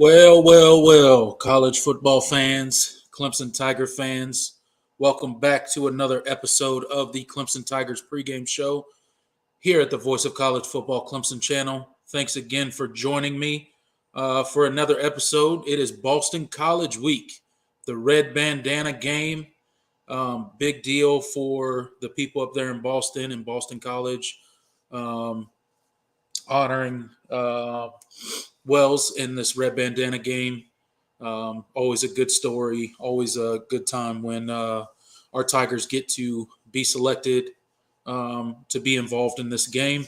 Well, college football fans, Clemson Tiger fans, welcome back to another episode of the Clemson Tigers pregame show here at the Voice of College Football Clemson channel. Thanks again for joining me for another episode. It is Boston College Week, the red bandana game. Big deal for the people up there in Boston and Boston College, honoring Wells in this red bandana game. Always a good story. Always a good time when our Tigers get to be selected to be involved in this game.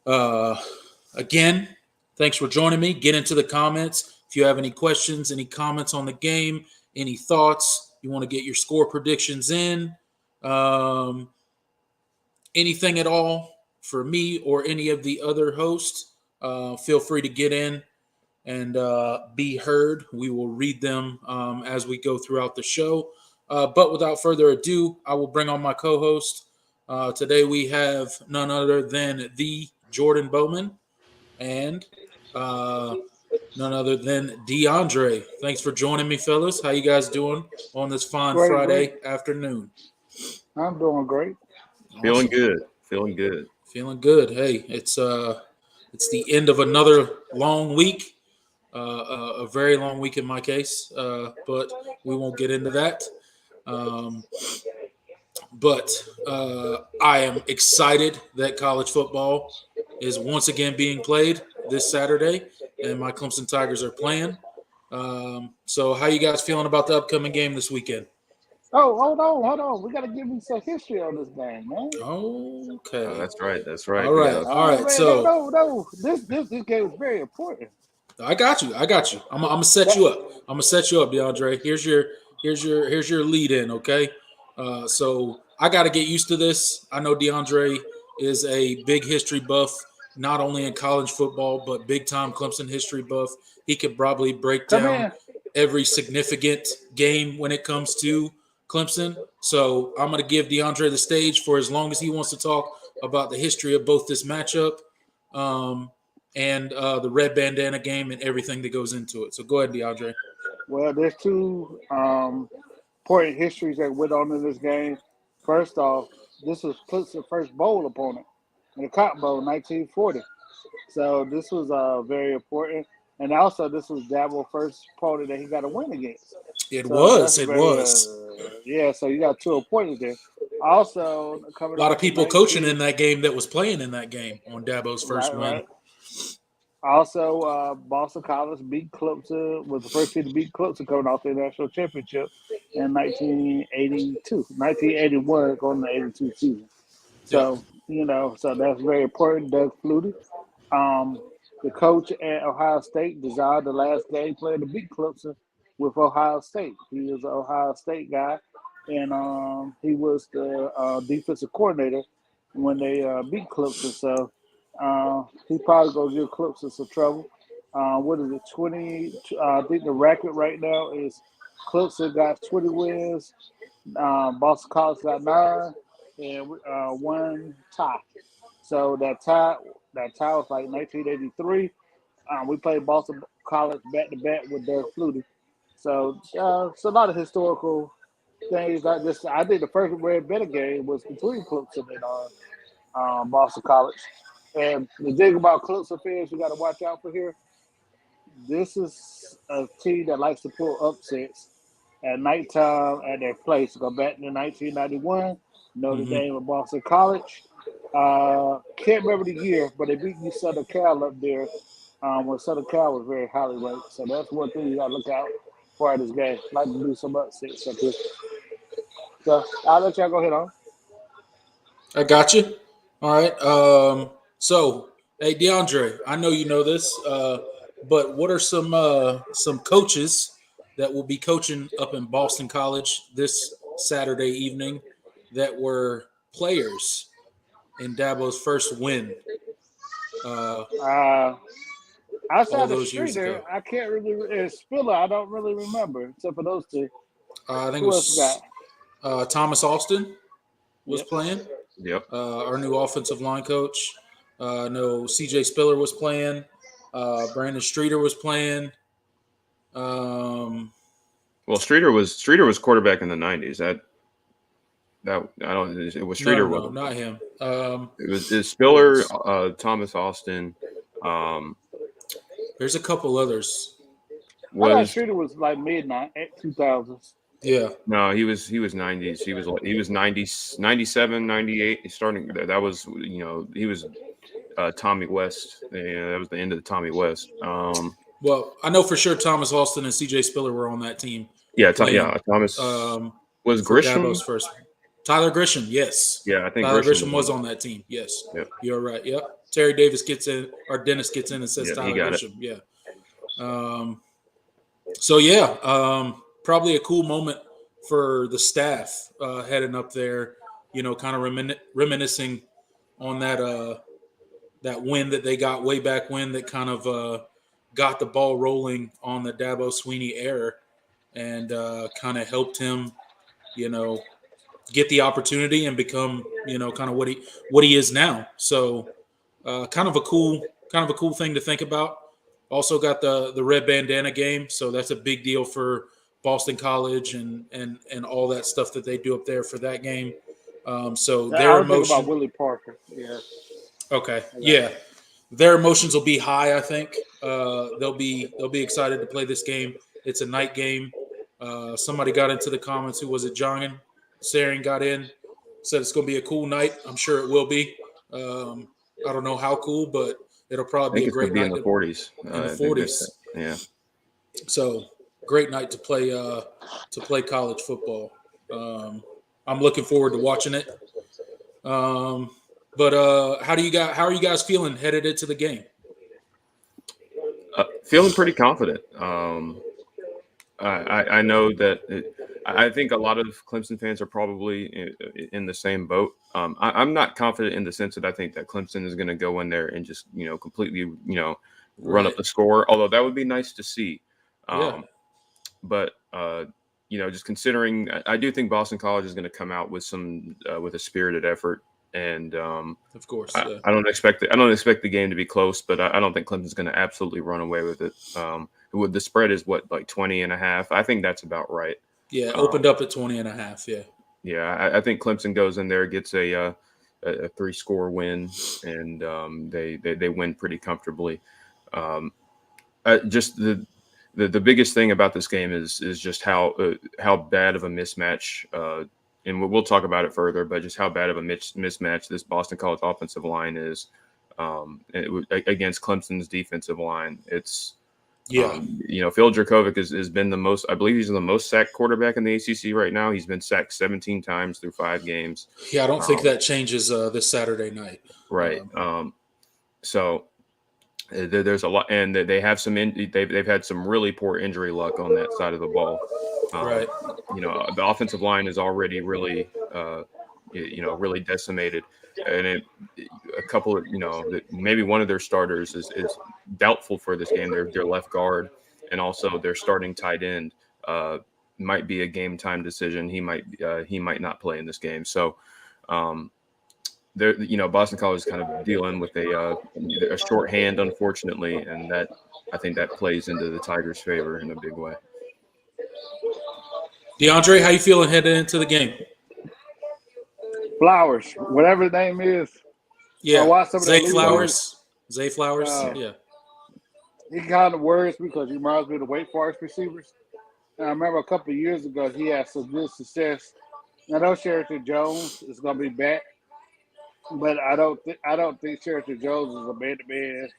Again, thanks for joining me. Get into the comments. If you have any questions, any comments on the game, any thoughts, you want to get your score predictions in, anything at all for me or any of the other hosts, feel free to get in and be heard. We will read them as we go throughout the show. But without further ado, I will bring on my co-host. Today we have none other than the Jordan Bowman and none other than DeAndre. Thanks for joining me, fellas. How you guys doing on this fine Friday afternoon? I'm doing great. Awesome. Feeling good. Feeling good. Hey, it's the end of another long week. A very long week in my case, but we won't get into that. But I am excited that college football is once again being played this Saturday, and my Clemson Tigers are playing. So how you guys feeling about the upcoming game this weekend? Oh, hold on. We got to give you some history on this game, man. Okay. That's right. All right. Man, so no. This game is very important. I got you. I'm gonna set you up. DeAndre. Here's your lead in. Okay. So I got to get used to this. I know DeAndre is a big history buff, not only in college football but big time Clemson history buff. He could probably break down every significant game when it comes to Clemson. So I'm going to give DeAndre the stage for as long as he wants to talk about the history of both this matchup and the red bandana game and everything that goes into it. So go ahead, DeAndre. Well, there's two important histories that went on in this game. First off, this was Clemson's first bowl opponent in the Cotton Bowl, 1940. So this was very important. And also, this was Dabo's first opponent that he got a win against. It was. Yeah, so you got 2 points there. Also, a lot of people coaching in that game that was playing in that game on Dabo's first win. Right. Also, Boston College beat Clemson, was the first team to beat Clemson coming off the national championship in 1981, going to the 82 season. So, so that's very important. Doug Flutie, the coach at Ohio State, designed the last game plan to beat Clemson with Ohio State. He is an Ohio State guy, and he was the defensive coordinator when they beat Clemson. So he probably going to give Clemson some trouble. What is it, 20? I think the record right now is Clemson got 20 wins, Boston College got 9, and 1 tie. So that tie was like 1983. We played Boston College back-to-back with Doug Flutie. So it's a lot of historical things. I think the first red bandana game was between Clemson and Boston College. And the thing about Clemson fans you got to watch out for here, this is a team that likes to pull upsets at nighttime at their place. Go back to 1991, Notre Dame and Boston College. Can't remember the year, but they beat Southern Cal up there when Southern Cal was very highly ranked. So that's one thing you got to look out for in this game. Like to do some upsets up here. So I'll let y'all go ahead on. I got you. All right. So, hey, DeAndre, I know you know this, but what are some coaches that will be coaching up in Boston College this Saturday evening that were players in Dabo's first win? Outside the street there, I can't really. Spiller, I don't really remember, except for those two. I think it was Thomas Austin was playing. Yep. Our new offensive line coach. No, CJ Spiller was playing. Brandon Streeter was playing. Um, Well, Streeter was quarterback in the '90s. That I don't. It was Streeter no, wasn't. not him. It's Who Spiller, else? Thomas Austin. Um, There's a couple others. I thought was Streeter was like midnight at 2000s. Yeah. No, he was '90s. He was 90, 97, 98. He's starting. That was he was Tommy West. Yeah, that was the end of the Tommy West. Well, I know for sure Thomas Austin and C.J. Spiller were on that team Yeah, playing Thomas was for Dabo's Grisham. first. Tyler Grisham, yes. Yeah, I think Tyler Grisham Grisham was was on on that team. Yes, that. Yep, you're right. Yep. Terry Davis gets in, or Dennis gets in and says yep, he Tyler got it. Grisham. Yeah. So yeah, probably a cool moment for the staff heading up there. Kind of reminiscing on that win that they got way back when, that kind of got the ball rolling on the Dabo Sweeney era, and kind of helped him, get the opportunity and become, kind of what he is now. So kind of a cool thing to think about. Also got the red bandana game, so that's a big deal for Boston College and all that stuff that they do up there for that game. So I their was thinking about emotion. Willie Parker. Yeah, Okay, I got yeah, their emotions will be high. I think they'll be excited to play this game. It's a night game. Somebody got into the comments. Who was it? John Saring got in, said it's going to be a cool night. I'm sure it will be. Um, I don't know how cool, but it'll I probably think be a it's going great to be in night the 40s. in the I think that's 40s. yeah. So great night to play college football. Um, I'm looking forward to watching it. Um, but how are you guys feeling headed into the game? Feeling pretty confident. I know that I think a lot of Clemson fans are probably in the same boat. I'm not confident in the sense that I think that Clemson is going to go in there and just completely run up Right. the score. Although that would be nice to see. Yeah. But just considering, I do think Boston College is going to come out with with a spirited effort, and Of course. I, Yeah. I don't expect the game to be close, but I don't think Clemson's going to absolutely run away with it. The spread is what, like 20.5. I think that's about right. Yeah. Um, Opened up at 20.5. Yeah. yeah, I think Clemson goes in there, gets a 3-score win, and they win pretty comfortably. Um, just the biggest thing about this game is just how bad of a mismatch, and we'll talk about it further, but just how bad of a mismatch this Boston College offensive line is against Clemson's defensive line. It's Yeah. Phil Dracovic has been the most, I believe he's the most sacked quarterback in the ACC right now. He's been sacked 17 times through 5 games. Yeah. I don't think Um, that changes this Saturday night. right. So there's a lot, and they have they've had some really poor injury luck on that side of the ball. Um, Right. the offensive line is already really, really decimated, and a couple of maybe one of their starters is doubtful for this game. Their left guard, and also their starting tight end might be a game time decision. He might not play in this game. So. Boston College is kind of dealing with a short hand, unfortunately, and that I think that plays into the Tigers' favor in a big way. DeAndre, how you feeling headed into the game? Flowers, whatever his name is. I Yeah. watched some of that Zay Looney Tunes. Flowers. Zay Flowers. Uh, Yeah. he kind of worries me because he reminds me of the Wake Forest receivers. And I remember a couple of years ago he had some good success. I know Sheraton Jones is going to be back, but I don't think Sheraton Jones is a man-to-man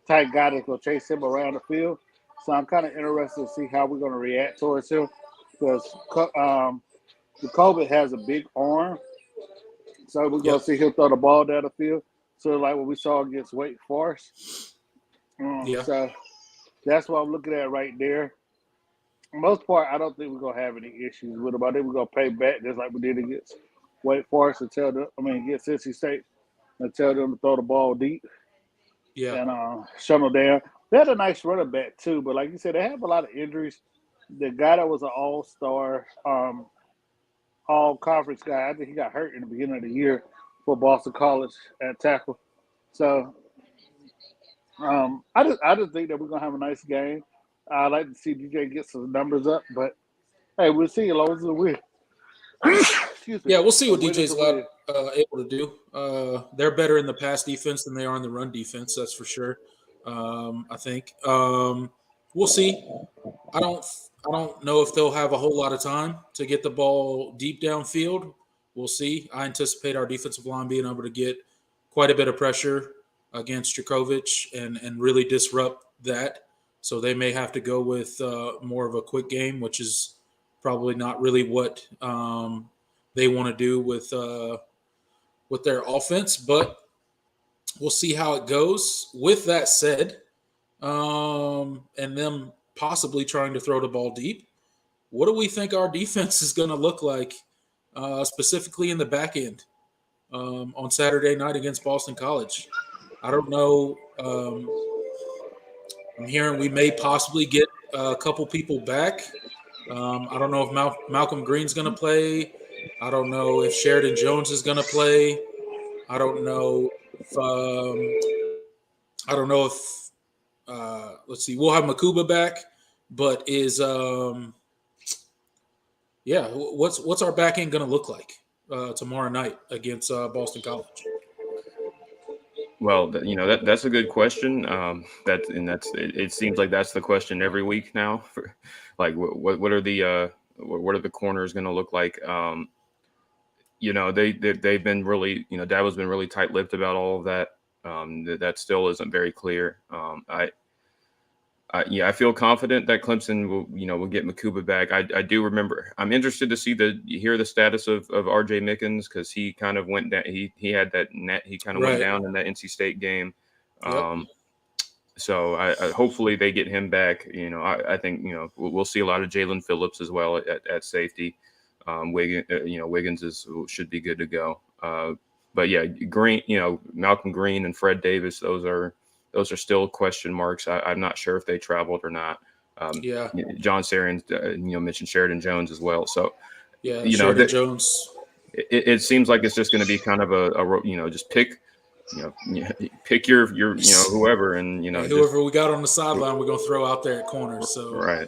type guy that's going to chase him around the field. So I'm kind of interested to see how we're going to react towards him because Jacoby has a big arm, so we're going Yep. to see him throw the ball down the field. So like what we saw against Wake Forest. Yeah. So that's what I'm looking at right there. For the most part, I don't think we're gonna have any issues with them. I think we're gonna pay back just like we did against Wake Forest and against NC State and tell them to throw the ball deep Yeah. and shut them down. They had a nice running back too, but like you said, they have a lot of injuries. The guy that was an all-star, all-conference guy, I think he got hurt in the beginning of the year for Boston College at tackle. So I just think that we're gonna have a nice game. I like to see DJ get some numbers up, but hey, we'll see. As long as we win. Excuse me. Yeah, we'll see A what win is DJ's a win. able to do. They're better in the pass defense than they are in the run defense. That's for sure. I think we'll see. I don't I don't know if they'll have a whole lot of time to get the ball deep downfield. We'll see. I anticipate our defensive line being able to get quite a bit of pressure against Djokovic and really disrupt that. So they may have to go with more of a quick game, which is probably not really what they want to do with their offense. But we'll see how it goes. With that said, and them possibly trying to throw the ball deep. What do we think our defense is going to look like, specifically in the back end on Saturday night against Boston College? I don't know. I'm hearing we may possibly get a couple people back. I don't know if Malcolm Green's going to play. I don't know if Sheridan Jones is going to play. I don't know if let's see. We'll have Makuba back, but what's our back end going to look like tomorrow night against Boston College? Well, that's a good question. It seems like that's the question every week now. For, like, what are the corners going to look like? They've been really, Dabo's been really tight-lipped about all of that. That still isn't very clear. I feel confident that Clemson will get Makuba back. I do remember. I'm interested to hear the status of R.J. Mickens, because he kind of went down. He had that net. He kind of went down in that NC State game. Yep. So I hopefully they get him back. I think we'll see a lot of Jalen Phillips as well at safety. Wiggins should be good to go. But yeah, Green, Malcolm Green and Fred Davis, those are still question marks. I'm not sure if they traveled or not. John Sarian, mentioned Sheridan Jones as well. So yeah, Sheridan Jones. It seems like it's just going to be kind of a just pick your whoever, and whoever we got on the sideline, we're going to throw out there at corner. So right,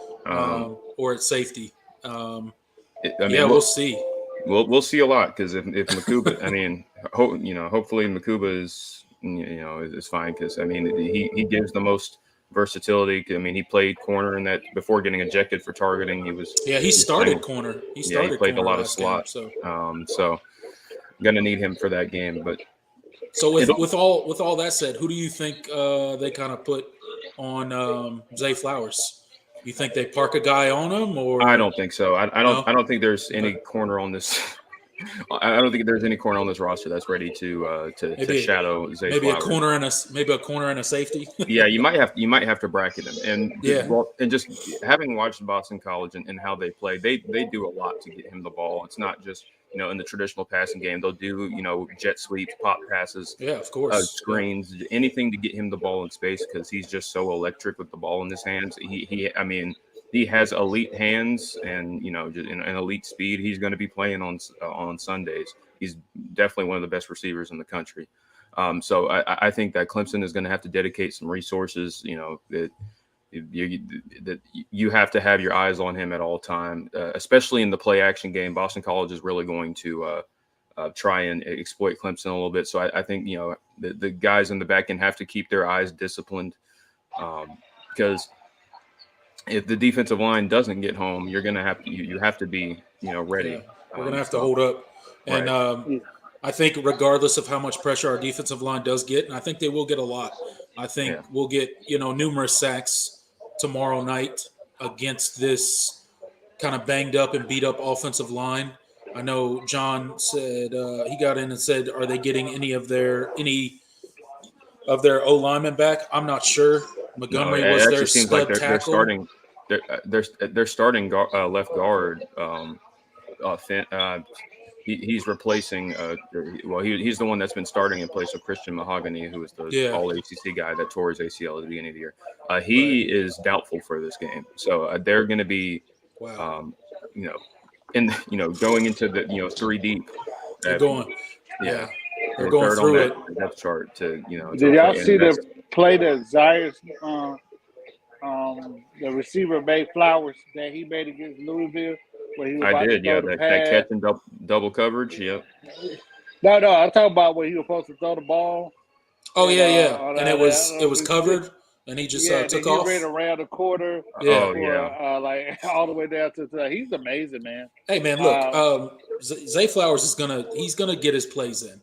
or at safety. We'll see. We'll see a lot, because if Makuba, hopefully Makuba is fine, because he gives the most versatility. He played corner in that before getting ejected for targeting. He started corner. He played a lot of slot. Game, so gonna need him for that game. But so with all that said, who do you think they kind of put on Zay Flowers? You think they park a guy on him, or I don't think so. I don't think there's any corner on this. I don't think there's any corner on this roster that's ready to shadow Zay maybe Flowers. a corner and a safety. Yeah, you might have to bracket him, and just having watched Boston College and how they play, they do a lot to get him the ball. It's not just in the traditional passing game. They'll do jet sweeps, pop passes, of course, screens, anything to get him the ball in space, because he's just so electric with the ball in his hands. He has elite hands and an elite speed. He's going to be playing on Sundays. He's definitely one of the best receivers in the country. So I think that Clemson is going to have to dedicate some resources. That you have to have your eyes on him at all time, especially in the play action game. Boston College is really going to try and exploit Clemson a little bit. So I think the guys in the back end have to keep their eyes disciplined, because if the defensive line doesn't get home, you're going to have to be ready. Yeah, we're going to have to hold up, and I think regardless of how much pressure our defensive line does get, and I think they will get a lot. I think we'll get numerous sacks tomorrow night against this kind of banged up and beat up offensive line. I know John said he got in and said, "Are they getting any of their O linemen back?" I'm not sure. Montgomery was their stud tackle. They're starting left guard. He's replacing. He's the one that's been starting in place of Christian Mahogany, who was the All ACC guy that tore his ACL at the beginning of the year. He is doubtful for this game, so they're going to be, going into the 3 deep. They're going. Yeah. They're going through it. Depth chart to Did y'all see the play that Zaire, the receiver made Flowers that he made against Louisville, where he was I about to did, yeah. throw the That pass? catch and double coverage. Yep. No, I'm talking about when he was supposed to throw the ball Oh and yeah, yeah. on And it was covered, and he just yeah, then took he ran off. around the quarter Yeah. Oh for yeah, like all the way down to he's amazing, man. Hey man, look, Uh, Zay Flowers is he's gonna get his plays in.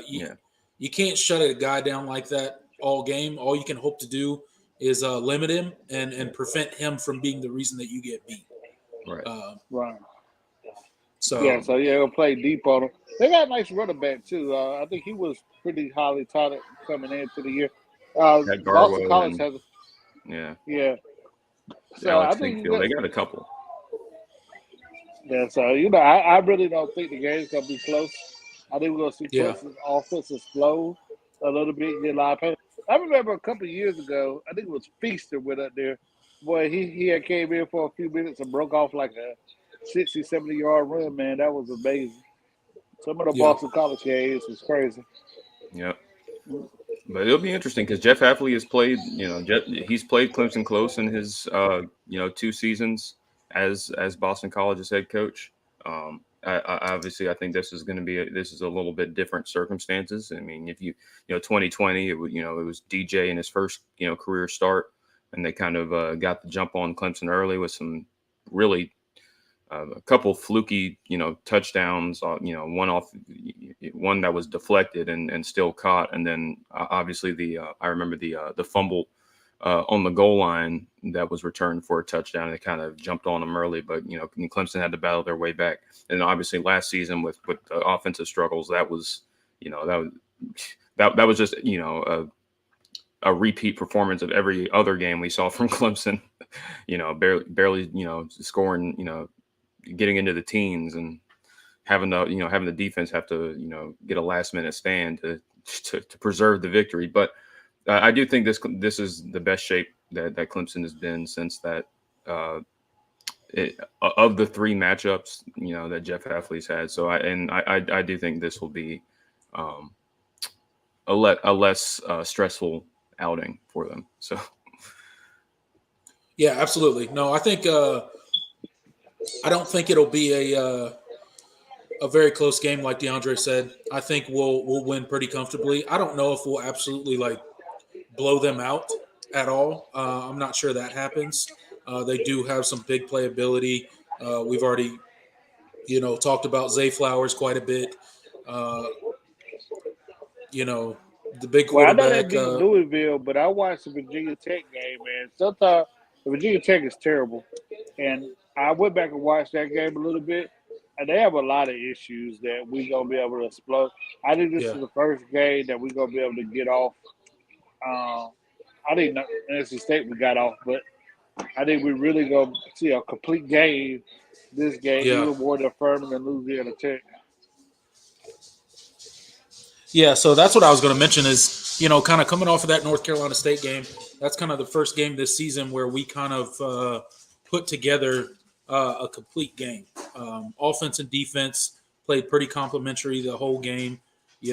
yeah. You can't shut a guy down like that all game. All you can hope to do is limit him and prevent him from being the reason that you get beat. Right. right. Yeah, So so yeah, he'll play deep on him. They got a nice running back too. I think he was pretty highly touted coming into the year. That Boston Garwo College and has, yeah, yeah. So I Alex think you Hinkfield. got, They got a couple. yeah. So I really don't think the game's gonna be close. I think we're gonna see yeah, Clemson's offense explode a little bit, get a lot of pace. I remember a couple of years ago, I think it was Feaster went up there. Boy, he had came in for a few minutes and broke off like a 60, 70-yard run, man. That was amazing. Some of the yeah, Boston College games was crazy. Yep. But it'll be interesting because Jeff Hafley has played. He's played Clemson close in his 2 seasons as Boston College's head coach. Obviously, I think this is going to be this is a little bit different circumstances. I mean, if 2020, it was DJ in his first career start, and they kind of got the jump on Clemson early with some really a couple fluky, touchdowns, one that was deflected and still caught. And then obviously I remember the fumble on the goal line that was returned for a touchdown. They kind of jumped on them early, but, Clemson had to battle their way back. And obviously last season with the offensive struggles, that was, that was just, a repeat performance of every other game we saw from Clemson, barely, scoring, getting into the teens and having the defense have to get a last minute stand to preserve the victory. But I do think this is the best shape that Clemson has been since that of the 3 matchups that Jeff Hafley's had. So I do think this will be a less stressful outing for them. So yeah, absolutely. No, I think I don't think it'll be a very close game, like DeAndre said. I think we'll win pretty comfortably. I don't know if we'll absolutely blow them out at all. I'm not sure that happens. They do have some big playability. We've already talked about Zay Flowers quite a bit. Uh, the big Well, I know they quarterback. beat Louisville, but I watched the Virginia Tech game, man. Sometimes the Virginia Tech is terrible. And I went back and watched that game a little bit, and they have a lot of issues that we're going to be able to explode. I think this Yeah, is the first game that we're going to be able to get off. I think NC State we got off, but I think we really going to see a complete game this game, yeah. even more than Furman and Louisiana Tech. Yeah, so that's what I was going to mention is, kind of coming off of that North Carolina State game, that's kind of the first game this season where we kind of put together a complete game. Offense and defense played pretty complimentary the whole game. We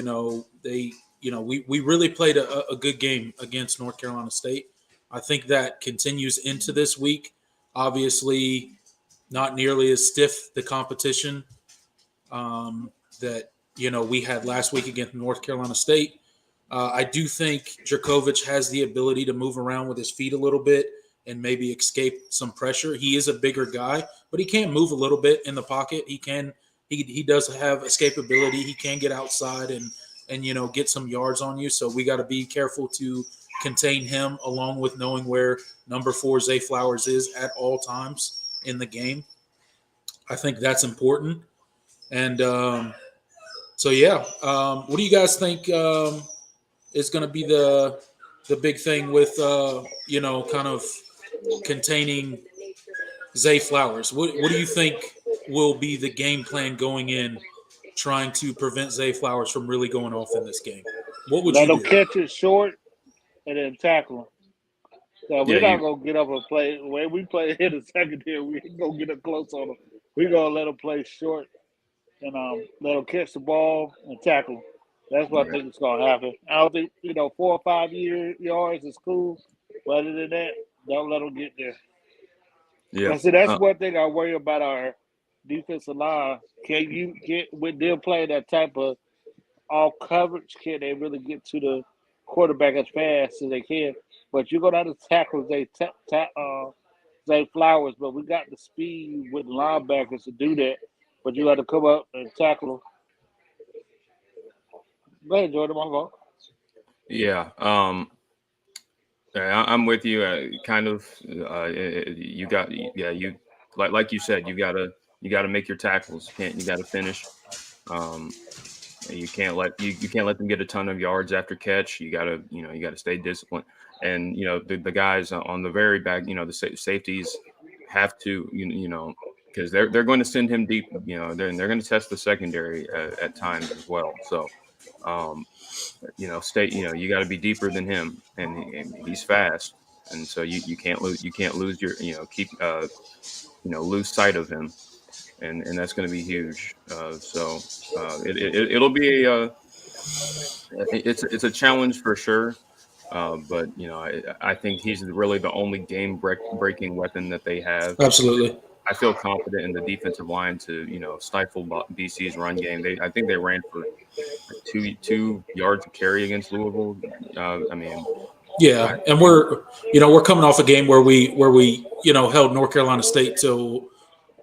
really played a good game against North Carolina State. I think that continues into this week. Obviously, not nearly as stiff the competition that we had last week against North Carolina State. I do think Djokovic has the ability to move around with his feet a little bit and maybe escape some pressure. He is a bigger guy, but he can move a little bit in the pocket. He does have escapability. He can get outside and get some yards on you. So we got to be careful to contain him, along with knowing where number 4 Zay Flowers is at all times in the game. I think that's important. And so yeah, what do you guys think is going to be the big thing with kind of containing Zay Flowers? What do you think will be the game plan going in, trying to prevent Zay Flowers from really going off in this game? What would Let you them do? catch it short and then tackle them. So yeah, we're not gonna get up and play the way we play in the secondary. We ain't gonna get up close on them. We're gonna let them play short and let them catch the ball and tackle 'em. That's what I Right. think is going to happen. I don't think 4 or 5 yards is cool, but other than that, don't let them get there. Yeah. I see that's one thing I worry about our defensive line. Can you get with them playing that type of all coverage? Can they really get to the quarterback as fast as they can? But you're gonna have to tackle Zay Flowers. But we got the speed with linebackers to do that. But you got to come up and tackle them. Go ahead, Jordan. My fault. Yeah. I'm with you. Kind of. You got. Yeah. You like you said. You gotta make your tackles. You got to finish. Um, you can't let them get a ton of yards after catch. You gotta stay disciplined. And the guys on the very back, the safeties have to because they're going to send him deep. They're going to test the secondary at times as well. So um, stay. You got to be deeper than him, and he's fast. And so you can't lose your keep lose sight of him, and that's going to be huge. It'll be it's a challenge for sure. But I think he's really the only breaking weapon that they have. Absolutely. I feel confident in the defensive line to stifle BC's run game. I think they ran for like two yards a carry against Louisville. I mean, I, Yeah, and we're coming off a game where we held North Carolina State till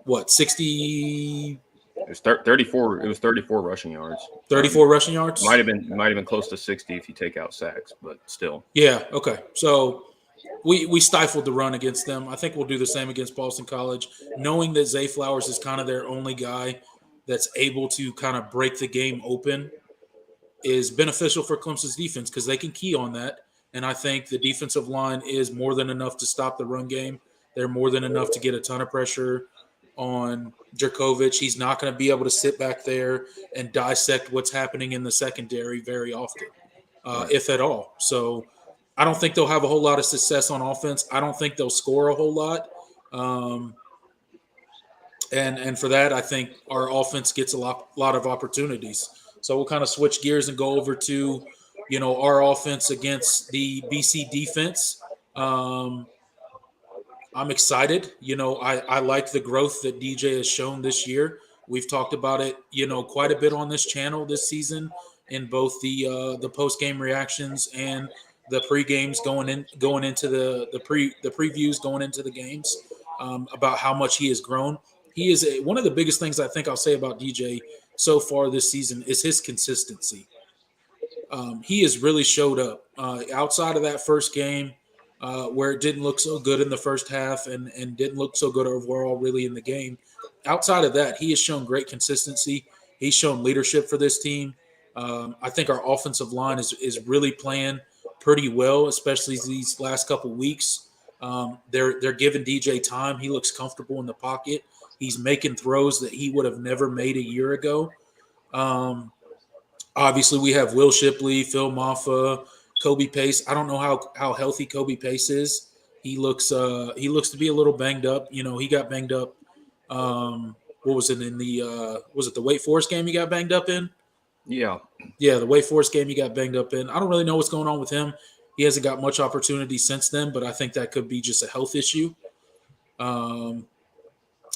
what 60 it was 34. It was 34 rushing yards. 34 rushing yards. Might have been close to 60 if you take out sacks, but still. Yeah, okay. So we stifled the run against them. I think we'll do the same against Boston College, knowing that Zay Flowers is kind of their only guy that's able to kind of break the game open is beneficial for Clemson's defense because they can key on that. And I think the defensive line is more than enough to stop the run game. They're more than enough to get a ton of pressure on Djokovic. He's not going to be able to sit back there and dissect what's happening in the secondary very often, Right. if at all. So I don't think they'll have a whole lot of success on offense. I don't think they'll score a whole lot. Um, and for that, I think our offense gets a lot of opportunities. So we'll kind of switch gears and go over to, our offense against the BC defense. Um, I'm excited. I like the growth that DJ has shown this year. We've talked about it, quite a bit on this channel this season in both the post game reactions and the pre games going into the previews going into the games about how much he has grown. He is one of the biggest things I think I'll say about DJ so far this season is his consistency. He has really showed up outside of that first game where it didn't look so good in the first half and didn't look so good overall really in the game. Outside of that, he has shown great consistency. He's shown leadership for this team. I think our offensive line is really playing pretty well, especially these last couple weeks. They're giving DJ time. He looks comfortable in the pocket. He's making throws that he would have never made a year ago. Obviously, we have Will Shipley, Phil Maffa, Kobe Pace. I don't know how healthy Kobe Pace is. He looks to be a little banged up. He got banged up. What was it in the was it the Wake Forest game he got banged up in? Yeah. Yeah, the Wake Forest game he got banged up in. I don't really know what's going on with him. He hasn't got much opportunity since then, but I think that could be just a health issue. Um,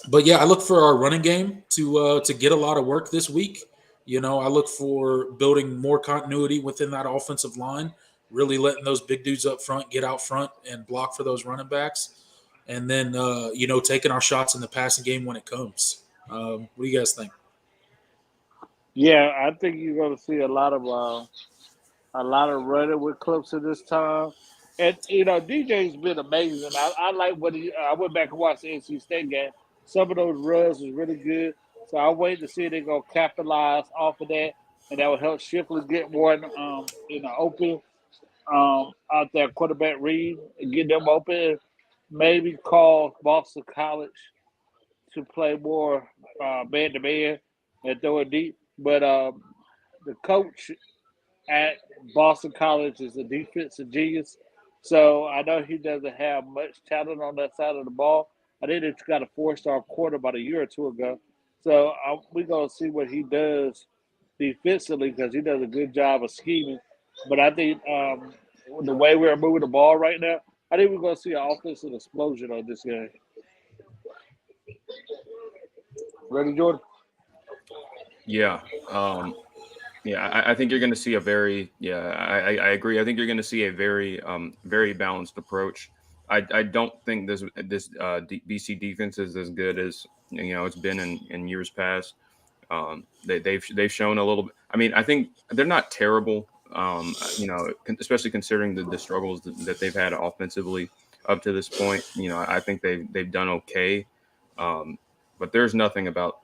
but yeah, I look for our running game to get a lot of work this week. I look for building more continuity within that offensive line, really letting those big dudes up front get out front and block for those running backs, and then taking our shots in the passing game when it comes. What do you guys think? Yeah, I think you're going to see a lot of running with Clemson this time. And DJ's been amazing. I like what I went back and watched the NC State game. Some of those runs was really good. So I wait to see if they're gonna capitalize off of that, and that will help Shipley get more open out there quarterback read and get them open. Maybe call Boston College to play more man to man and throw it deep. But the coach at Boston College is a defensive genius. So I know he doesn't have much talent on that side of the ball. I think it's got a 4-star quarter about a year or two ago. So we're going to see what he does defensively because he does a good job of scheming. But I think the way we're moving the ball right now, I think we're going to see an offensive explosion on this game. Ready, Jordan? Yeah. Yeah, I think you're going to see a very, I agree. I think you're going to see a very, very balanced approach. I don't think this BC defense is as good as it's been in years past. They've shown a little bit. I mean, I think they're not terrible. Especially considering the struggles that they've had offensively up to this point. I think they've done okay. But there's nothing about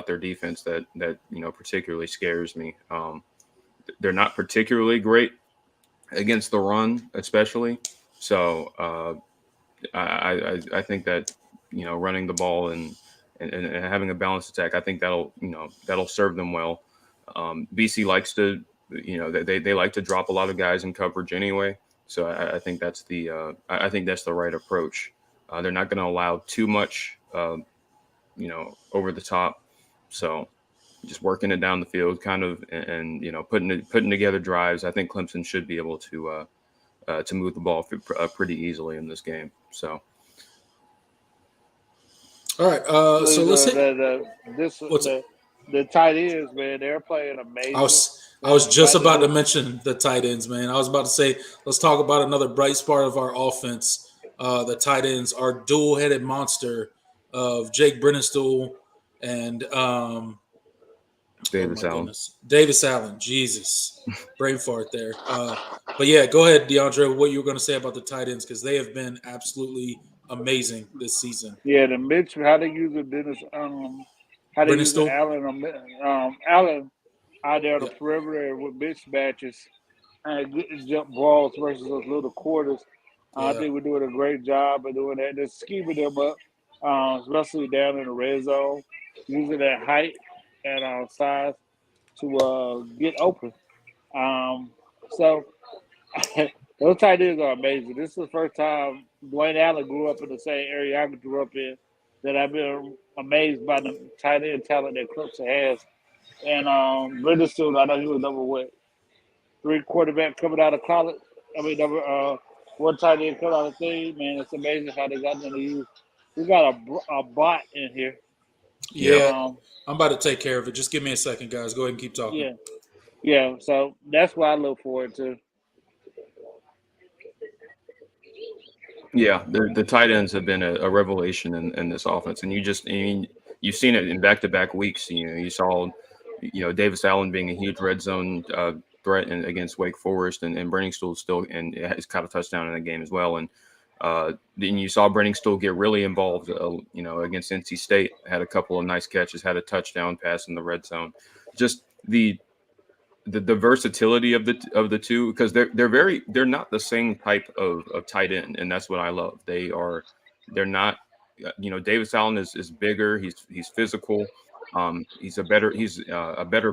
their defense that particularly scares me. They're not particularly great against the run, especially. So I think that running the ball and having a balanced attack, I think that'll serve them well. BC likes to they like to drop a lot of guys in coverage anyway. So I think I think that's the right approach. They're not going to allow too much over the top. So just working it down the field, kind of, and putting together drives. I think Clemson should be able to move the ball pretty easily in this game. So, All right. So let's hit. The tight ends, man, they're playing amazing. I was just about to mention the tight ends, man. I was about to say, let's talk about another bright spot of our offense. The tight ends, our dual-headed monster of Jake Brennistool and Davis Allen. Goodness. Davis Allen. Jesus. Brain fart there. But yeah, go ahead, DeAndre, what you were going to say about the tight ends, because they have been absolutely amazing this season. Yeah, the Mitch, how they using Dennis, how they using Allen out there on the perimeter with mismatches and getting jump balls versus those little quarters. I think we're doing a great job of doing that. They're scheming them up, especially down in the red zone, using that height and size to get open. So those tight ends are amazing. This is the first time Dwayne Allen grew up in the same area I grew up in that I've been amazed by the tight end talent that Clemson has. And Brendan I know he was number 3 quarterback coming out of college. I mean, number one tight end coming out of the thing. Man, it's amazing how they got them to use. We got a bot in here. Yeah, I'm about to take care of it. Just give me a second, guys. Go ahead and keep talking. Yeah. So that's what I look forward to. Yeah, the tight ends have been a revelation in this offense, and you've seen it in back-to-back weeks. You saw Davis Allen being a huge red zone threat against Wake Forest, and Brenningstool still and has caught a touchdown in the game as well. And then you saw Brenningstool get really involved, against NC State. Had a couple of nice catches, had a touchdown pass in the red zone. Just the versatility of the two, because they're not the same type of tight end, and that's what I love. They're not, Davis Allen is bigger. He's physical. He's a better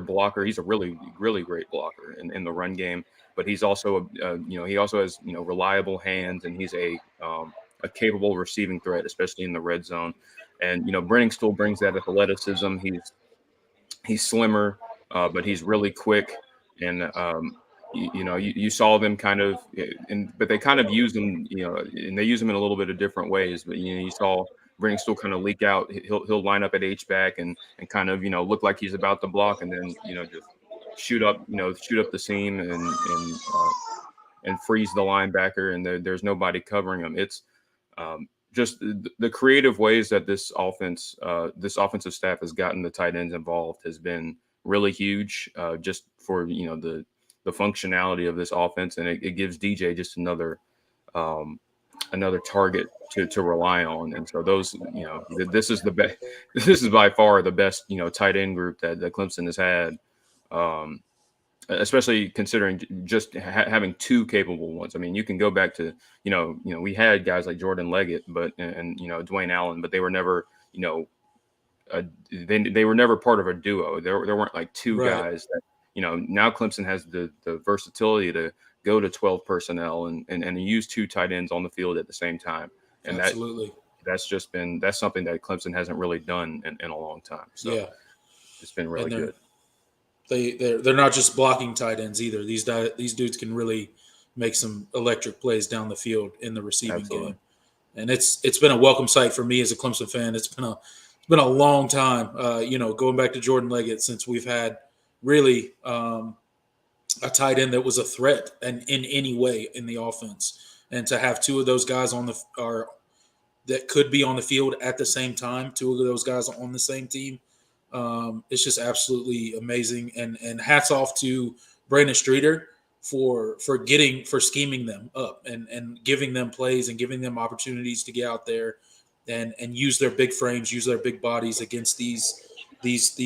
blocker. He's a really, really great blocker in the run game, but he's also he also has reliable hands, and he's a capable receiving threat, especially in the red zone. And Brenningstool brings that athleticism. He's slimmer, but he's really quick. And you saw them kind of, but they kind of use them, and they use them in a little bit of different ways. But you saw Brenningstool kind of leak out. He'll line up at H-back and kind of look like he's about to block, and then just shoot up the seam and freeze the linebacker, and there's nobody covering him. It's just the creative ways that this offensive staff has gotten the tight ends involved has been really huge, just for the functionality of this offense, and it gives DJ just another target to rely on. And so those this is the best. This is by far the best tight end group that Clemson has had. Especially considering just having two capable ones. I mean, you can go back to, we had guys like Jordan Leggett, and Dwayne Allen, but they were never, they were never part of a duo. There weren't like two guys that, now Clemson has the versatility to go to 12 personnel and use two tight ends on the field at the same time. And absolutely, that's something that Clemson hasn't really done in a long time. So. Yeah. It's been really and good. they're not just blocking tight ends either. These dudes can really make some electric plays down the field in the receiving Absolutely. game, and it's been a welcome sight for me as a Clemson fan. It's been a long time, going back to Jordan Leggett since we've had really a tight end that was a threat and in any way in the offense, and to have two of those guys that could be on the field at the same time, two of those guys on the same team. It's just absolutely amazing, and hats off to Brandon Streeter for scheming them up and giving them plays and giving them opportunities to get out there and use their big frames, use their big bodies against these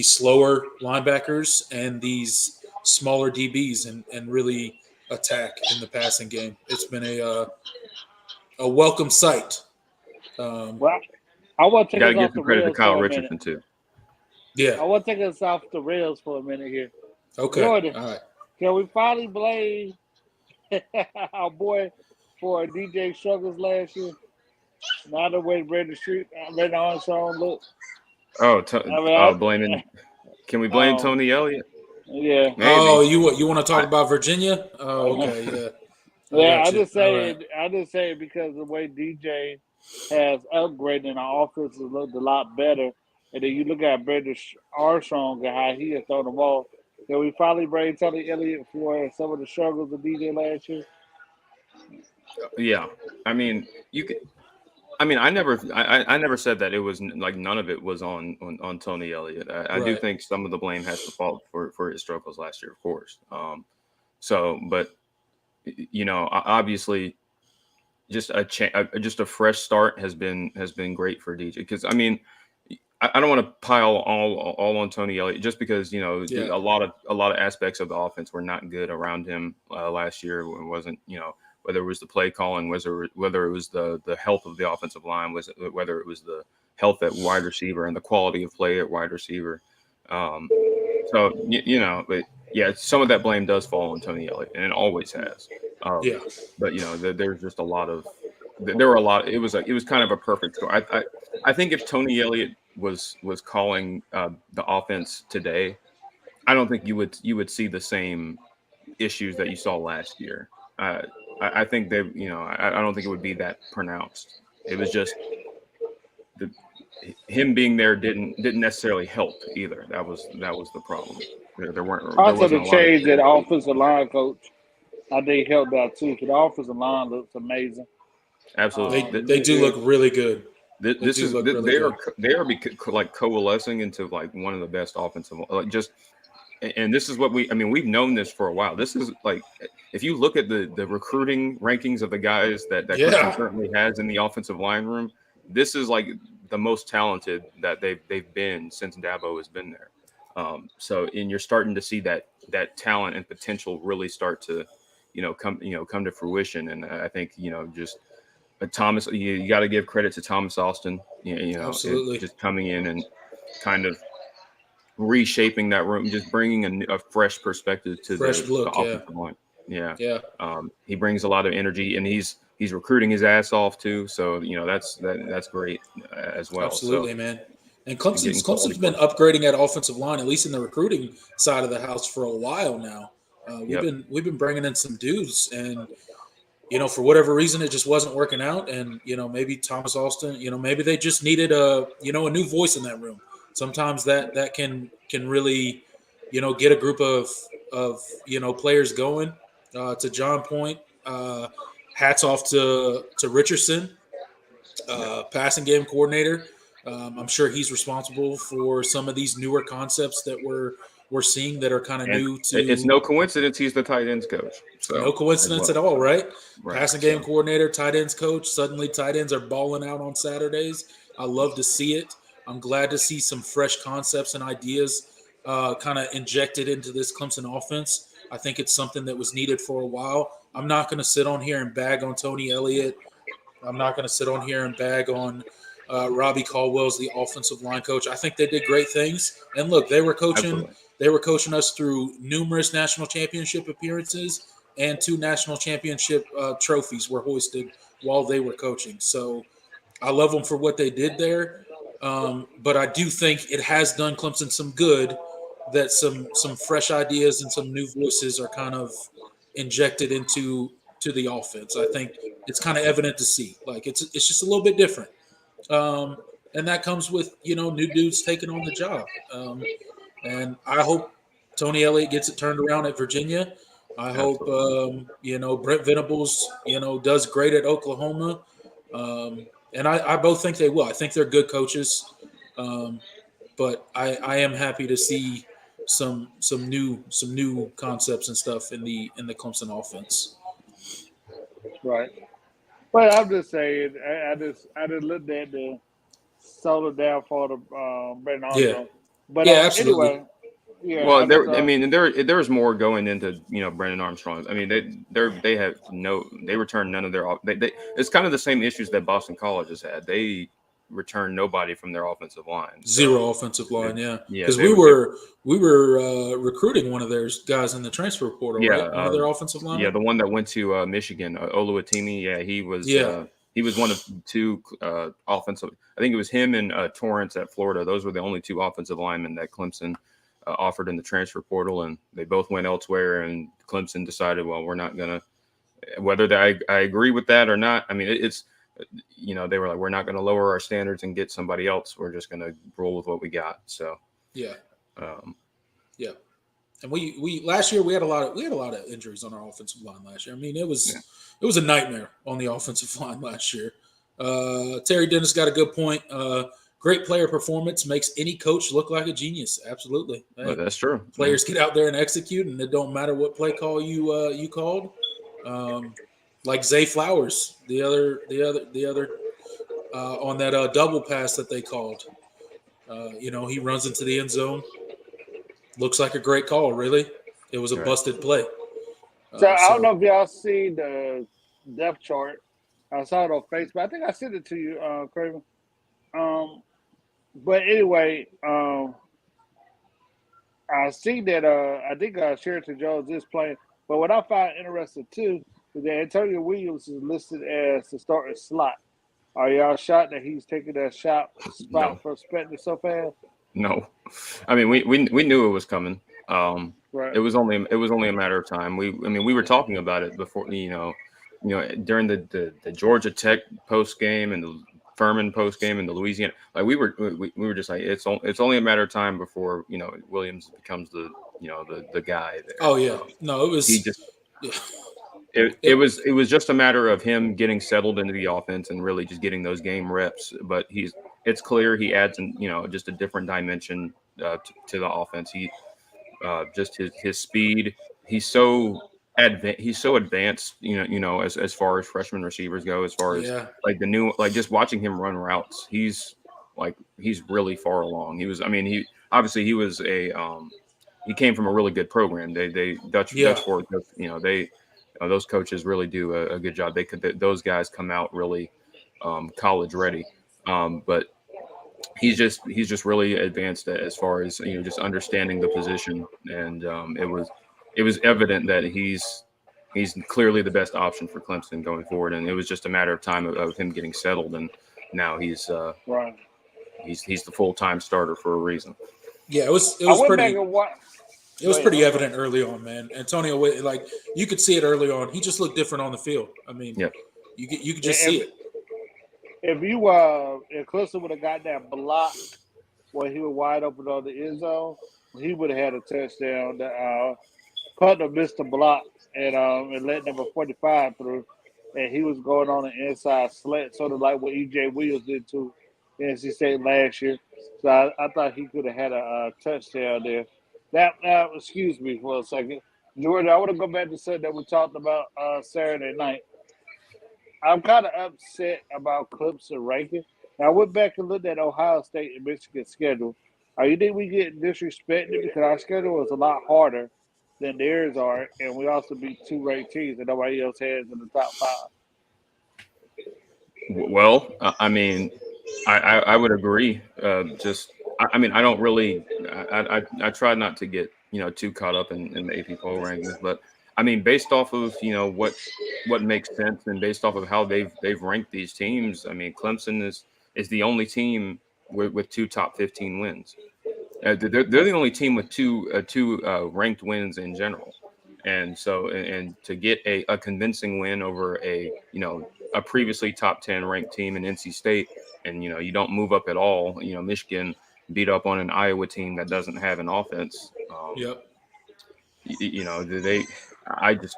slower linebackers and these smaller DBs and really attack in the passing game. It's been a welcome sight. Well, I want to You take got to us give off some the credit to rails Kyle for a minute. Richardson too. Yeah. I want to take us off the rails for a minute here. Okay. Jordan, All right. can we finally blame our boy for DJ struggles last year? Not the way Brandon Street, Brandon Armstrong looked. Oh, I mean, blaming. Can we blame um, Tony Elliott? yeah. Maybe. Oh, you want to talk I, about Virginia? Oh, okay. Yeah. I Yeah, got you. All right. I just say it because the way DJ has upgraded and our offense has looked a lot better. And then you look at Brandon Armstrong and how he has thrown the ball. Can we finally bring Tony Elliott for some of the struggles of DJ last year? yeah. I mean, you could. I mean, I never said that it was like none of it was on Tony Elliott. I do Right. think some of the blame has to fall for his struggles last year, of course. But obviously, just just a fresh start has been great for DJ. Because I mean, I don't want to pile all on Tony Elliott just because Yeah. a lot of aspects of the offense were not good around him last year. It wasn't whether it was the play calling, whether it was the health of the offensive line, whether it was the health at wide receiver and the quality of play at wide receiver. But yeah, some of that blame does fall on Tony Elliott, and it always has. Yeah. But there's just a lot of there were a lot. It was kind of a perfect score. I think if Tony Elliott was calling the offense today, I don't think you would see the same issues that you saw last year. I think I don't think it would be that pronounced. It was just him being there didn't necessarily help either. That was the problem. There Also, wasn't the a lot of change in communication. offensive line coach, I think helped out too. Because the offensive line looks amazing. Absolutely. They do look really good. They This do is look really they good. are like coalescing into like one of the best offensive just and this is what we've known this for a while. This is like if you look at the recruiting rankings of the guys that Clemson Yeah. currently has in the offensive line room, this is like the most talented that they've been since Dabo has been there. And you're starting to see that talent and potential really start to come to fruition. And I think just Thomas, you got to give credit to Thomas Austin. Absolutely. Just coming in and kind of reshaping that room, just bringing a fresh perspective to Fresh the look. Yeah. offensive line. Yeah. Yeah. He brings a lot of energy, and he's recruiting his ass off too. So that's great as well. So Absolutely, man. And getting Clemson's quality been coach. upgrading at offensive line, at least in the recruiting side of the house, for a while now. We've Yep. been bringing in some dudes, and for whatever reason, it just wasn't working out. And maybe Thomas Austin, maybe they just needed a new voice in that room. Sometimes that can really, get a group of players going. To John Point, hats off to Richardson, passing game coordinator. I'm sure he's responsible for some of these newer concepts that we're seeing that are kind of And new it's to. no coincidence he's the tight ends coach. No So as coincidence well. at all, right? Right. Passing game coordinator, tight ends coach. Suddenly, tight ends are balling out on Saturdays. I love to see it. I'm glad to see some fresh concepts and ideas kind of injected into this Clemson offense. I think it's something that was needed for a while. I'm not going to sit on here and bag on Tony Elliott. I'm not going to sit on here and bag on Robbie Caldwell's the offensive line coach. I think they did great things. And look, they were coaching. Absolutely. They were coaching us through numerous national championship appearances, and 2 national championship trophies were hoisted while they were coaching. So I love them for what they did there. But I do think it has done Clemson some good that some fresh ideas and some new voices are kind of injected to the offense. I think it's kind of evident to see. Like it's just a little bit different. And that comes with new dudes taking on the job. And I hope Tony Elliott gets it turned around at Virginia. I hope Absolutely. Brent Venables does great at Oklahoma. And I both think they will. I think they're good coaches. But I am happy to see some new concepts and stuff in the Clemson offense. Right. But I'm just saying, I just looked at the solar downfall of Brandon Yeah, Armstrong. But yeah, absolutely. anyway, yeah, Well, I'm just I mean, there's more going into Brandon Armstrong. I mean, they have they return none of their it's kind of the same issues that Boston College has had. They return nobody from their offensive line. So Zero offensive line, yeah. yeah, Because we were recruiting one of their guys in the transfer portal, yeah, right? One of their offensive yeah, linemen. the one that went to Michigan, Oluwatimi. Yeah, Yeah, he was one of two offensive. I think it was him and Torrance at Florida. Those were the only two offensive linemen that Clemson offered in the transfer portal, and they both went elsewhere. And Clemson decided, well, we're not gonna. Whether I agree with that or not, I mean, it's they were like, we're not going to lower our standards and get somebody else. We're just going to roll with what we got. So yeah, um, yeah. And we last year we had a lot of injuries on our offensive line last year. I mean, yeah, it was a nightmare on the offensive line last year. Terry Dennis got a good point. Great player performance makes any coach look like a genius. Absolutely. but Hey, that's true. Yeah. players get out there and execute, and it don't matter what play call you called. Um, like Zay Flowers, the other on that double pass that they called. He runs into the end zone. Looks like a great call. Really, it was a Right. busted play. so I don't So know if y'all see the depth chart. I saw it on Facebook. I think I sent it to you, Craven. Um, but anyway, I see that. I think Sheraton Jones is playing. But what I find interesting too is that Antonio Williams is listed as the starting slot. Are y'all shocked that he's taking that spot No, for Spector so fast? no. I mean, we knew it was coming. Right. It was only a matter of time. We were talking about it before. During the Georgia Tech post game and the Furman post game and the Louisiana. Like we were just like it's only a matter of time before Williams becomes the guy there. oh yeah, no, it He was just yeah, it it, was just a matter of him getting settled into the offense and really just getting those game reps. But it's clear he adds just a different dimension to the offense. He just his speed. He's so he's so advanced. As far as freshman receivers go, as far as yeah, like the new like just watching him run routes, he's really far along. He was. I mean, he was a he came from a really good program. They yeah, Dutch Fork, they those coaches really do a good job. Those guys come out really college ready. But he's just really advanced as far as just understanding the position, and it was evident that he's clearly the best option for Clemson going forward, and it was just a matter of time of him getting settled, and now Right. he's the full time starter for a reason. yeah. It I was went back pretty. and watched. It Go was ahead. pretty I'm sorry. evident early on, man. Antonio, like you could see it early on. He just looked different on the field. I mean, Yep. you could just see If it. if Clemson would have got that block where he was wide open on the end zone, he would have had a touchdown. Putnam missed the block and let number 45 through, and he was going on the inside slant, sort of like what EJ Williams did to NC State last year. So I thought he could have had a touchdown there. That now, excuse me for a second, Jordan. I want to go back to something that we talked about Saturday night. I'm kind of upset about Clemson ranking. Now, I went back and looked at Ohio State and Michigan's schedule. You think we get disrespected because our schedule is a lot harder than theirs are, and we also beat two ranked teams that nobody else has in the top five. Well, I mean, I would agree. I mean, I don't really. I try not to get too caught up in the AP poll rankings, but I mean, based off of what makes sense, and based off of how they've ranked these teams, I mean, Clemson is the only team with two top 15 wins. They're the only team with two ranked wins in general, and so and to get a convincing win over a previously top 10 ranked team in NC State, and you don't move up at all. Michigan beat up on an Iowa team that doesn't have an offense. Yep. They I just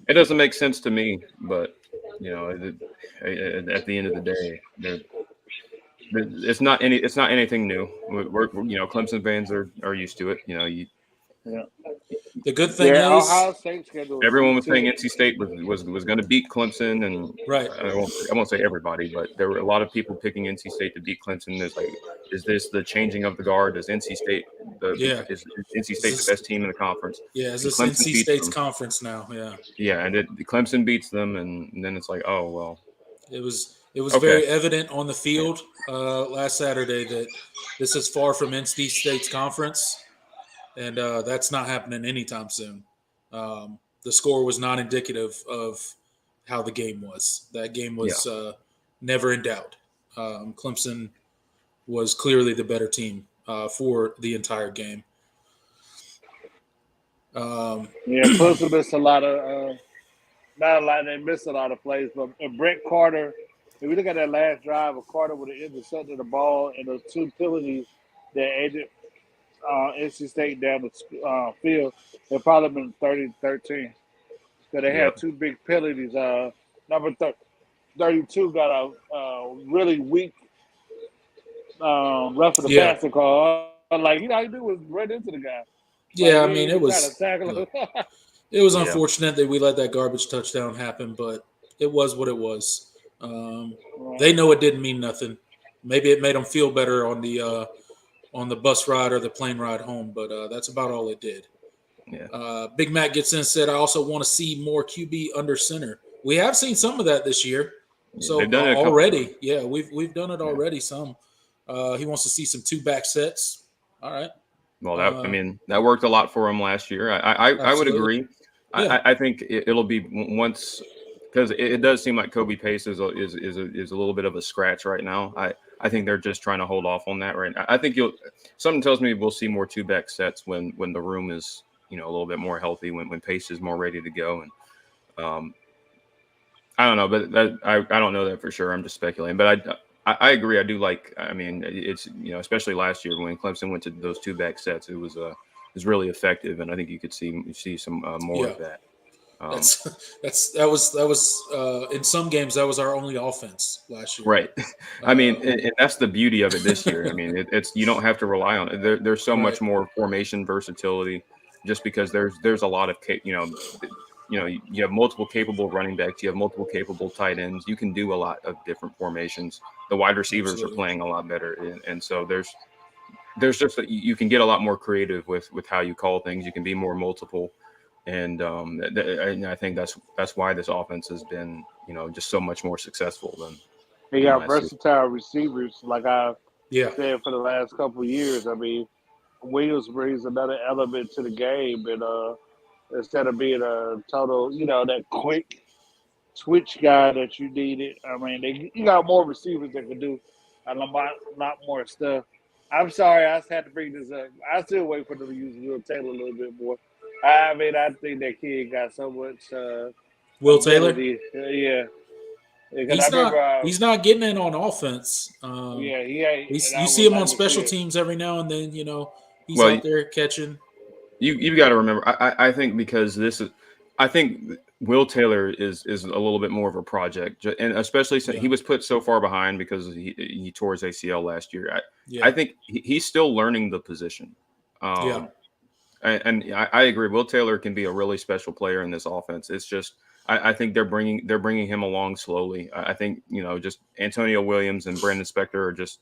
it doesn't make sense to me, but at the end of the day, it's not anything new. Clemson fans are used to it. Yeah. The good thing Yeah, is, Ohio State schedule is Everyone weak was saying too. NC State was going to beat Clemson, and right. I won't say everybody, but there were a lot of people picking NC State to beat Clemson. There's like, is this the changing of the guard? Yeah. Is NC Is State the this best team in the conference? yeah, is And this Clemson NC beats State's them. conference now? Yeah. Yeah, and Clemson beats them, and then it's like, oh well, It was okay, very evident on the field last Saturday that this is far from NC State's conference, and that's not happening anytime soon. The score was not indicative of how the game was. That game yeah, was never in doubt. Clemson was clearly the better team for the entire game. Um, Yeah, Clemson missed a lot of not a lot. They missed a lot of plays, but Brent Carter. If we look at that last drive, if Carter would have intercepted the ball and those two penalties that ended NC State down the field, it probably been 30-13. Because they yeah, had two big penalties. Number 32 got a really weak rough of the yeah, passer call. Like, all you do was run into the guy. Like, yeah. I you mean, ain't it even try to was tackle him. look. It was yeah, unfortunate that we let that garbage touchdown happen, but it was what it was. They know it didn't mean nothing. Maybe it made them feel better on the bus ride or the plane ride home, but that's about all it did. yeah, Big Mac gets in and said, "I also want to see more QB under center." We have seen some of that this year, yeah. so They've done it a couple times. already, yeah, we've done it Yeah. already. Some he wants to see some two back sets. All right, Well, uh, that worked a lot for him last year. I would absolutely, agree. yeah, I think it'll be once because it does seem like Kobe Pace is a little bit of a scratch right now. I think they're just trying to hold off on that right now. I think you'll something tells me we'll see more two back sets when the room is a little bit more healthy when Pace is more ready to go and um, I don't know, but I don't know that for sure. I'm just speculating, but I agree. I do like. I mean, it's especially last year when Clemson went to those two back sets, it was really effective, and I think you could see some more yeah. of that. Um, That's that was in some games that was our only offense last year. right. I mean, Uh, and that's the beauty of it this year. I mean, it's you don't have to rely on it. There's so right, much more formation versatility, just because there's a lot of you have multiple capable running backs, you have multiple capable tight ends. You can do a lot of different formations. The wide receivers are absolutely, playing a lot better, and so there's just you can get a lot more creative with how you call things. You can be more multiple, and I think that's why this offense has been just so much more successful They than got last year. versatile receivers, like I yeah, said for the last couple of years. I mean, Williams brings another element to the game, and instead of being a total, that quick switch guy that you needed. I mean, you got more receivers that can do a lot more stuff. I'm sorry, I just had to bring this up. I still wait for them to use Will Taylor a little bit more. I mean, I think that kid got so much Will Taylor. ability. Yeah, because I He's remember, not he's not getting in on offense. yeah, he had, and You I see would him on like to see special it. teams every now and then. He's Well, out there catching. you've got to remember. I think because I think Will Taylor is a little bit more of a project, and especially since Yeah, he was put so far behind because he tore his ACL last year. I yeah, think he's still learning the position. yeah, Um, and I agree. Will Taylor can be a really special player in this offense. It's just I think they're bringing him along slowly. I think just Antonio Williams and Brandon Spector are just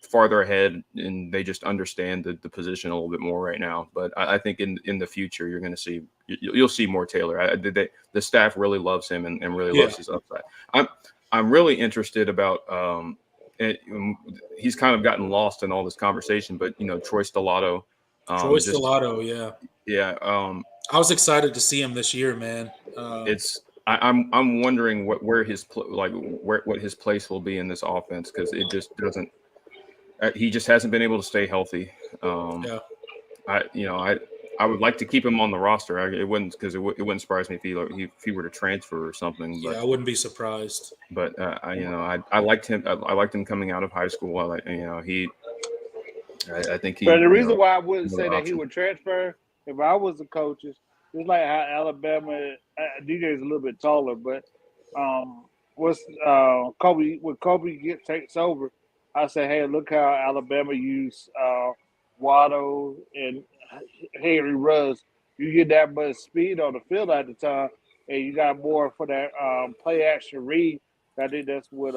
farther ahead, and they just understand the position a little bit more right now. But I think in the future you're going to see you'll see more Taylor. The staff really loves him and really yeah. loves his upside. I'm really interested about. It, he's kind of gotten lost in all this conversation, but Troy Stellato, Troy just Stellato. Yeah, yeah, I was excited to see him this year, man. I'm wondering what his place will be in this offense because it just doesn't. he just hasn't been able to stay healthy. Yeah. I would like to keep him on the roster. It wouldn't because it wouldn't surprise me if he were to transfer or something. Yeah, I wouldn't be surprised. But I liked him. I liked him coming out of high school. I think But he the reason why I wouldn't say another that he option. would transfer, if I was the coaches, just like how Alabama, DJ is a little bit taller, but what's Kobe when takes over, I say, hey, look how Alabama used Waddle and Henry Ruggs. You get that much speed on the field at the time, and you got more for that play action read. I think that's what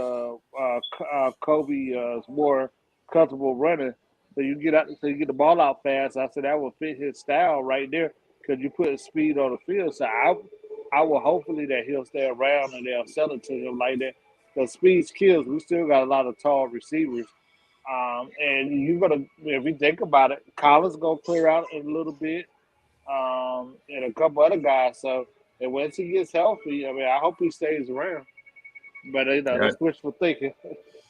Kobe is more comfortable running. So you get the ball out fast. I said that would fit his style right there because you put speed on the field. So I will hopefully that he'll stay around and they'll sell it to him like that. Because speed kills. We still got a lot of tall receivers. And you're gonna, if you think about it, Collins gonna clear out in a little bit, and a couple other guys. So, and once he gets healthy, I mean, I hope he stays around. But Yeah, that's wishful thinking.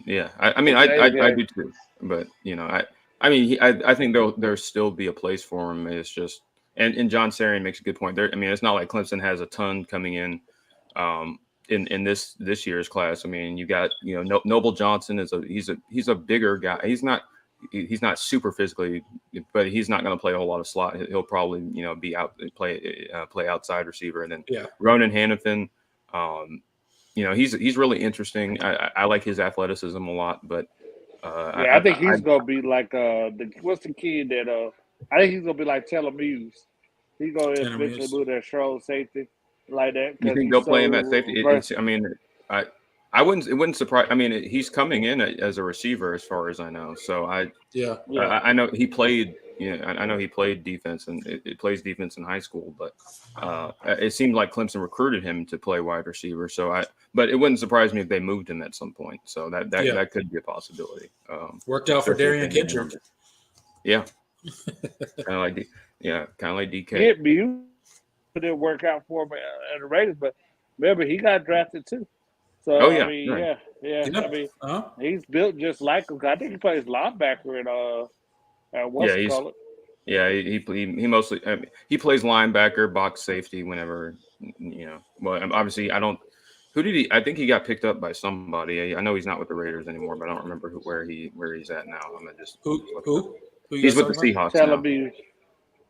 yeah. I mean, I Yeah, do too. But I mean, I think there'll still be a place for him. It's just and John Sarian makes a good point. There, I mean, it's not like Clemson has a ton coming um, in this year's class. I mean, you got Noble Johnson he's a bigger guy. He's not super physically, but he's not going to play a whole lot of slot. He'll probably be out play outside receiver, and then Yeah. Ronan Hannafin. He's really interesting. I like his athleticism a lot, but yeah. I think he's gonna be like what's the kid that I think he's gonna be like Taylor Muse. He's gonna Tanner eventually Muse. move that strong safety like that you because think he's they'll play him at so safety? versatile. I mean, I wouldn't. It wouldn't surprise. I mean, he's coming in as a receiver, as far as I know. So Yeah. Yeah, I know he played. I know he played defense and it plays defense in high school, but it seemed like Clemson recruited him to play wide receiver. But it wouldn't surprise me if they moved him at some point. So Yeah. that could be a possibility. Worked out for Especially if they Darian need a Kendrick. number. Yeah, kind of like kind of like DK. hit Muse didn't work out for him at the Raiders, but remember he got drafted too. Oh So I yeah, mean, right. yeah. I Yeah. mean, Uh-huh. he's built just like him. I think he plays linebacker at what's Yeah, it called? he mostly he plays linebacker, box safety whenever Well, obviously I don't. Who did he? I think he got picked up by somebody. I know he's not with the Raiders anymore, but I don't remember where he's at now. I'm gonna just Who look it up. who who you He's guys with the talking about? Seahawks Taylor now. Muse.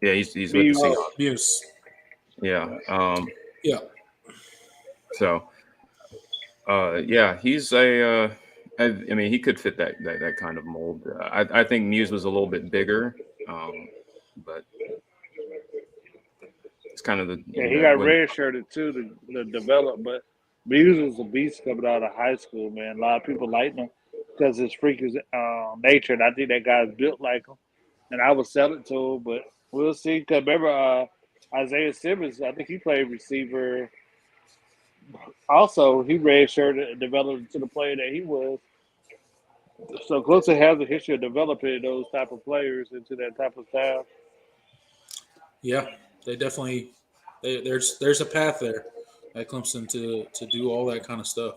Yeah, he's with the Muse. Seahawks. Muse. Yeah. Yeah. So. Yeah, he's a. I mean, he could fit that kind of mold. I think Muse was a little bit bigger, but it's kind of Yeah, he got redshirted too to develop, but Muse was a beast coming out of high school, man. A lot of people like him because his freakish nature, and I think that guy's built like him. And I would sell it to him, but we'll see. Because remember, Isaiah Simmons, I think he played receiver. Also, he redshirted and developed into the player that he was. So Clemson has a history of developing those type of players into that type of style. Yeah. They definitely there's a path there at Clemson to do all that kind of stuff.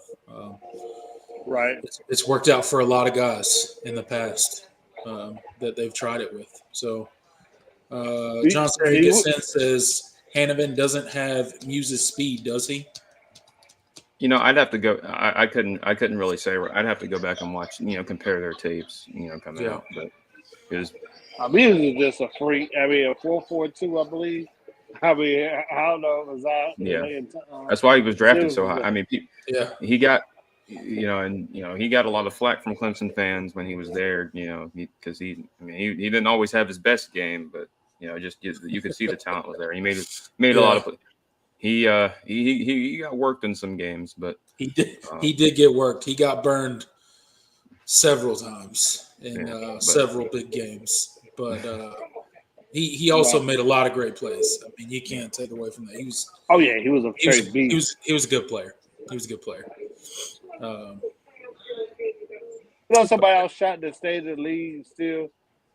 Right. It's worked out for a lot of guys in the past that they've tried it with. So Do, John do Sterry you, Goodson says Hannafin doesn't have Muse's speed, does he? I'd have to go. I couldn't really say. I'd have to go back and watch. Compare their tapes. Coming Yeah. out, but it was. Muse is just a freak. I mean, a 4.42, I believe. I mean, I don't know if it was out. Yeah, that's why he was drafted Simmons so high. was I mean, Yeah. he got. He got a lot of flack from Clemson fans when he was there. Because he didn't always have his best game, but just you could see the talent was there. He made a lot Yeah. of. He got worked in some games, but He did get worked. He got burned several times in several big games. But he also right. made a lot of great plays. I mean, you can't take away from that. He was Oh yeah, he was a he was straight beast. he was a good player. He was a good player. Somebody else shot that stayed in the league still.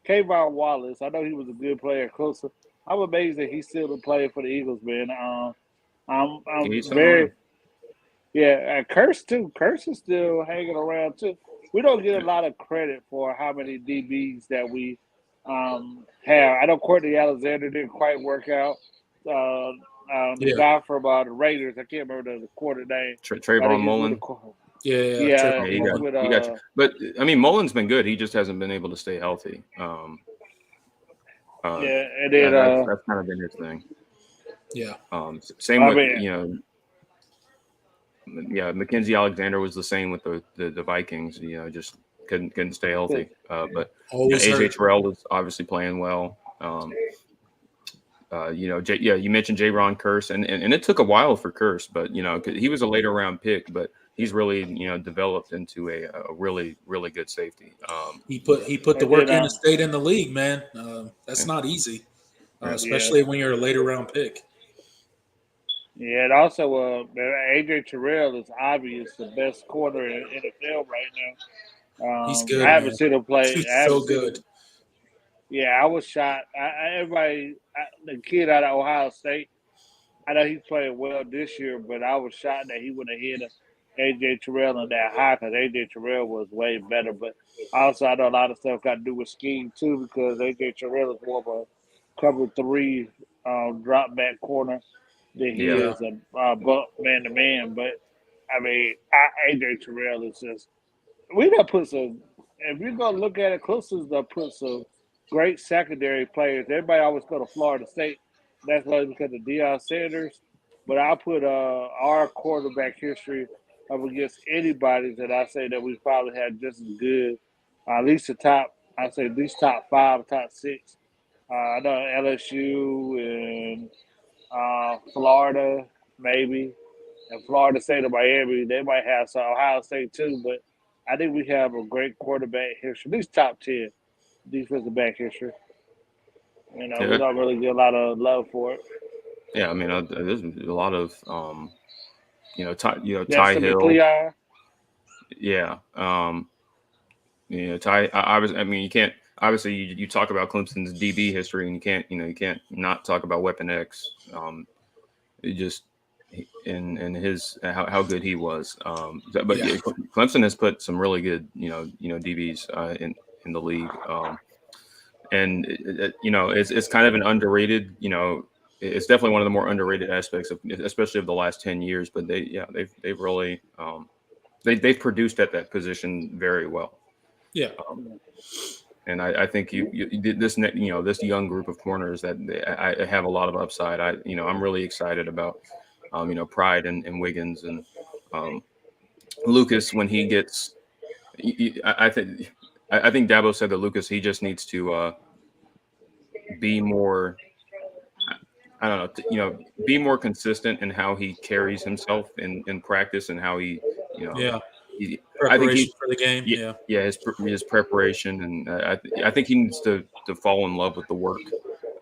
Kayvon Wallace. I know he was a good player closer. I'm amazed that he's still playing for the Eagles, man. I'm he's still very around. yeah. And Curse too. Curse is still hanging around too. we don't get a lot of credit for how many DBs that we have. I know Courtney Alexander didn't quite work out. The Yeah, guy from the Raiders, I can't remember the quarter name. I Trayvon think he's with Mullen. the yeah. yeah, Yeah, Trayvon he's Mullen. with you got you. But I mean, Mullen's been good. He just hasn't been able to stay healthy. yeah, and then That's kind of been his thing. Yeah, Same I with mean Mackenzie Alexander was the same with the Vikings. Just couldn't stay healthy. But always AJ hurt. Terrell was obviously playing well. You mentioned Ron Curse, and it took a while for Curse, but 'cause he was a later round pick, but he's really developed into a really really good safety. He put the and then work in and stayed in the league, man. That's Yeah, not easy, yeah, yeah. especially when you're a later round pick. Yeah, and also AJ Terrell is obvious the best corner in the NFL right now. He's I good, haven't man. seen him play. Dude's I haven't so seen good. him. Yeah, I was shocked. The kid out of Ohio State, I know he's playing well this year, but I was shocked that he would have hit AJ Terrell in that high because AJ Terrell was way better. But also, I know a lot of stuff got to do with scheme too because AJ Terrell is more of a cover three drop back corner than he yeah. Yeah, is a buck man to man. But I mean, AJ Terrell is just we got put some. If you're gonna look at it, Clemson's gonna put some great secondary players. Everybody always go to Florida State. That's why because of Deion Sanders. But I put our quarterback history up against anybody that I say that we probably had just as good. At least the top. I say at least top five, top six. I know LSU and Florida maybe and Florida State or Miami, they might have some Ohio State too, but I think we have a great quarterback history, at least top 10 defensive back history. We Yeah, don't really get a lot of love for it. yeah. I mean, there's a lot of Ty Justin Hill. McLeod, Yeah. Ty. I mean, you can't. Obviously, you talk about Clemson's DB history, and you can't not talk about Weapon X. It just in his how good he was. But yeah, yeah, Clemson has put some really good DBs in the league. And it's kind of an underrated. It's definitely one of the more underrated aspects of, especially of the last 10 years. But they've really they've produced at that position very well. yeah, And I think this young group of corners that I have a lot of upside. I'm really excited about Pride and Wiggins and Lucas when he gets. I think Dabo said that Lucas, he just needs to be more. I don't know, be more consistent in how he carries himself in practice and how you know, yeah. he, I think Preparation he, for the game. yeah, Yeah, yeah, his preparation, and I think he needs to fall in love with the work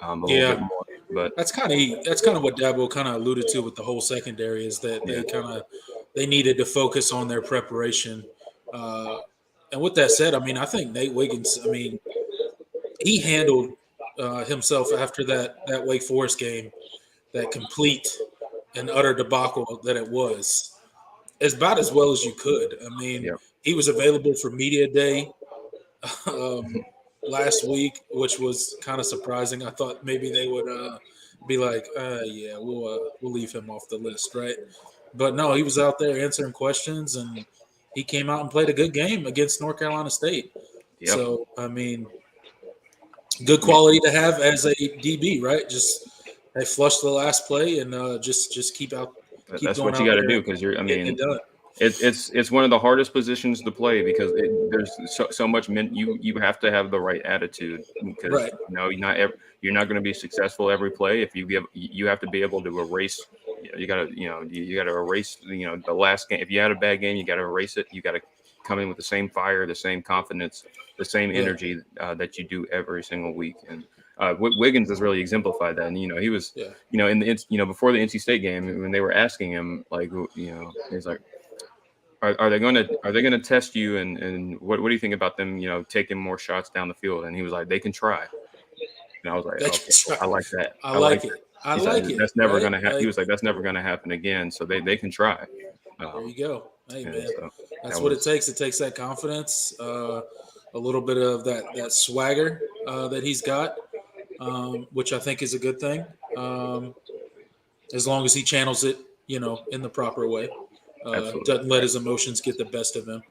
a little bit yeah. more. But That's kind of what Dabo kind of alluded to with the whole secondary is that yeah, they needed to focus on their preparation. Uh, and with that said, I mean, I think Nate Wiggins. I mean, he handled himself after that Wake Forest game, that complete and utter debacle that it was, as about as well as you could. I mean, yeah, he was available for media day um, last week, which was kind of surprising. I thought maybe they would be like, "Yeah, we'll leave him off the list, right?" But no, he was out there answering questions, and he came out and played a good game against North Carolina State. yep. So, I mean, good Yeah, quality to have as a DB, right? Just hey, flush the last play and just keep that's going what you out got to there do and because I getting mean, it done. it's one of the hardest positions to play because there's so much you have to have the right attitude because Right. you're not going to be successful every play if you have to be able to erase. You got to you got to erase the last game. If you had a bad game, you got to erase it. You got to come in with the same fire, the same confidence, the same Yeah. energy that you do every single week. And Wiggins has really exemplified that. And he was Yeah. before the NC State game when they were asking him like he's like. Are they going to test you and what do you think about them taking more shots down the field? And he was like, they can try. And I was like, They can okay, try. I like that. I I like like that. it. I He's like, like it. that's never Right. going to happen. He Like was like, that's never going to happen again. So they can try. there you go. Hey And man. so That's what it takes. It takes that confidence, a little bit of that swagger that he's got, which I think is a good thing. As long as he channels it, in the proper way, Absolutely. doesn't let his emotions get the best of him.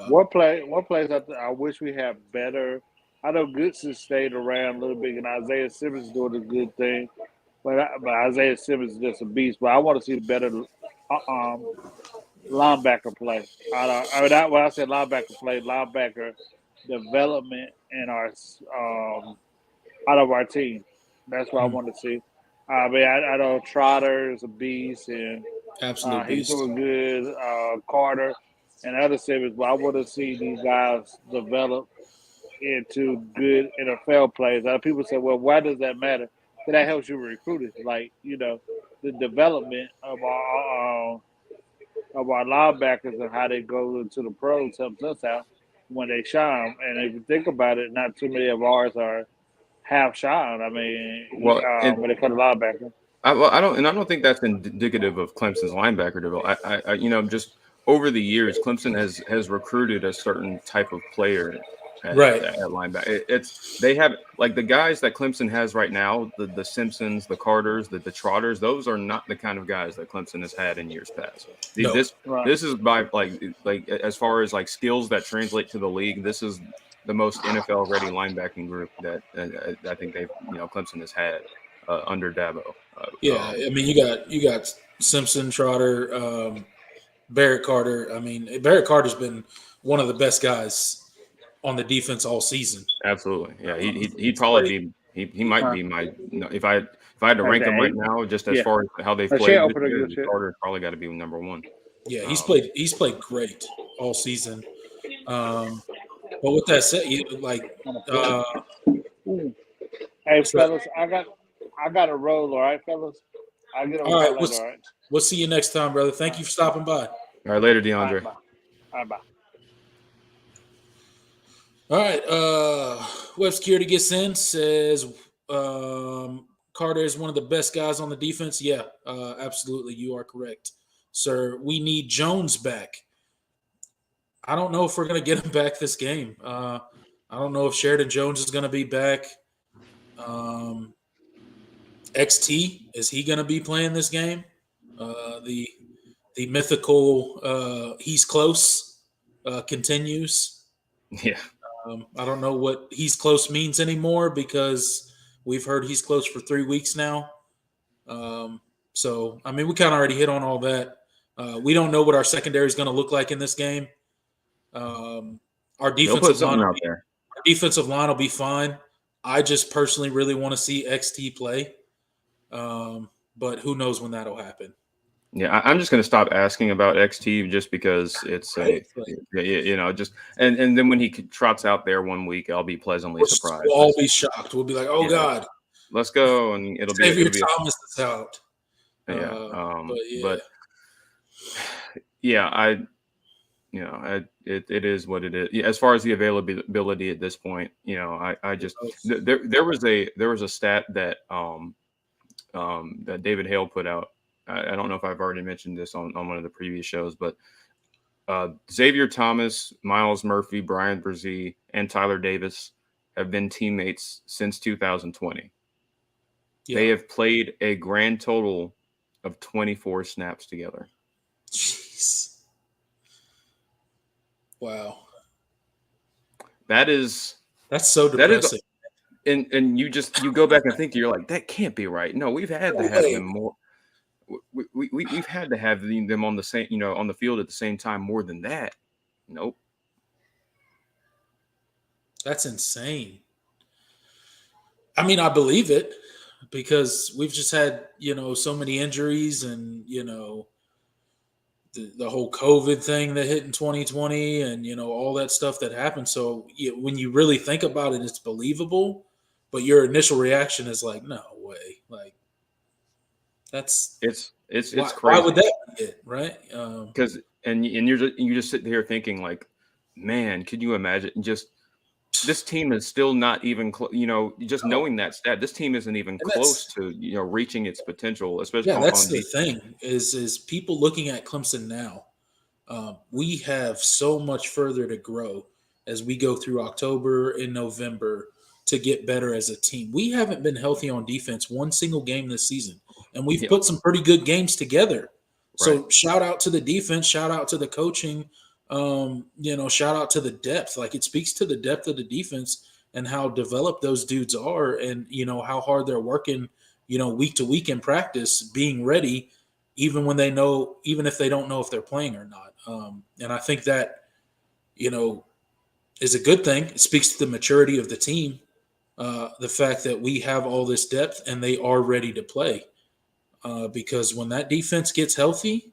One play, one place I wish we had better. I know Goodson stayed around a little bit, and Isaiah Simmons doing a good thing, but Isaiah Simmons is just a beast. But I want to see better linebacker play. When I said linebacker play, linebacker development in our out of our team. That's what I want to see. I know Trotter is a beast, and Absolute he's beast. doing good. Carter and other Simmons, but I want to see these guys develop into good NFL players. People say, "Well, why does that matter?" But that helps you recruit it. Like the development of our linebackers and how they go into the pros helps us out when they shine. And if you think about it, not too many of ours are half shine. I mean, Well, when it comes to linebacker. I don't think that's indicative of Clemson's linebacker development. Just over the years, Clemson has recruited a certain type of player Right. at linebacker. They have like the guys that Clemson has right now, the Simpsons, the Carters, the Trotters. Those are not the kind of guys that Clemson has had in years past. No. This is by like as far as like skills that translate to the league. This is the most NFL ready linebacking group that I think Clemson has had under Dabo. Yeah, I mean, you got Simpson, Trotter, Barrett Carter. I mean, Barrett Carter's been one of the best guys on the defense all season. Absolutely, yeah. He'd He's probably played, he might be my if I had to Like rank the them right eight. now, just as Yeah. far as how they've A played share this opener, year, good shit. Carter's probably got to be number one. Yeah, he's played great all season. But with that said, Hey, so, fellas, I got a roll. All right, fellas. I'll get on all with right, y'all later. All right. we'll see you next time, brother. Thank you for stopping by. All right, later, All right, DeAndre. bye. All right, bye. All right, Web Security gets in, says Carter is one of the best guys on the defense. Yeah, absolutely, you are correct, sir. We need Jones back. I don't know if we're going to get him back this game. I don't know if Sheridan Jones is going to be back. XT, is he going to be playing this game? The mythical he's close continues. Yeah. I don't know what he's close means anymore because we've heard he's close for 3 weeks now. So, I mean, we kind of already hit on all that. We don't know what our secondary is going to look like in this game. Our They'll put defensive something out there. Our defensive line will be fine. I just personally really want to see XT play, but who knows when that'll happen. Yeah, I'm just going to stop asking about XT just because it's just and then when he trots out there one week, I'll be pleasantly surprised. We'll all be shocked. We'll be like, "Oh God, let's go!" And it'll Xavier be Thomas is out. But yeah, it is what it is. Yeah, as far as the availability at this point, I just there was a stat that that David Hale put out. I don't know if I've already mentioned this on one of the previous shows, but Xavier Thomas, Miles Murphy, Brian Brzee, and Tyler Davis have been teammates since 2020. Yeah. They have played a grand total of 24 snaps together. Jeez. Wow. That's so depressing. And you go back and think, you're like, that can't be right. No, we've had to have them more. We've had to have them on the same, on the field at the same time more than that. Nope. That's insane. I mean, I believe it because we've just had, so many injuries and, the whole COVID thing that hit in 2020 and, all that stuff that happened. So when you really think about it, it's believable, but your initial reaction is like, no way. Like it's crazy. Why would that be it? Right. Because, you just sit here thinking like, man, could you imagine just this team is still not even, knowing that stat, this team isn't even close to, reaching its potential, especially that's the thing is people looking at Clemson now We have so much further to grow as we go through October and November to get better as a team. We haven't been healthy on defense one single game this season, and we've Yeah, put some pretty good games together. right. So shout out to the defense, shout out to the coaching, shout out to the depth. Like it speaks to the depth of the defense and how developed those dudes are, and how hard they're working, week to week in practice, being ready, even if they don't know if they're playing or not. And I think that you know is a good thing. It speaks to the maturity of the team, the fact that we have all this depth and they are ready to play. Because when that defense gets healthy,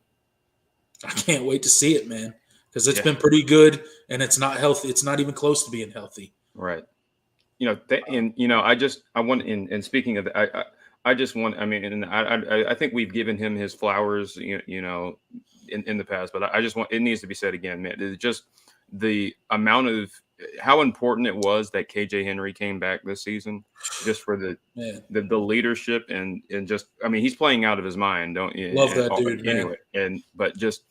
I can't wait to see it, man. Because it's Yeah, been pretty good, and it's not healthy. It's not even close to being healthy. right. And I want and speaking of that, I just want, I mean, and I think we've given him his flowers, in the past, but I just want, it needs to be said again, man. It's just the amount of how important it was that KJ Henry came back this season, just for Man, the leadership and just, I mean, he's playing out of his mind, don't you? love that dude, man. Anyway, but just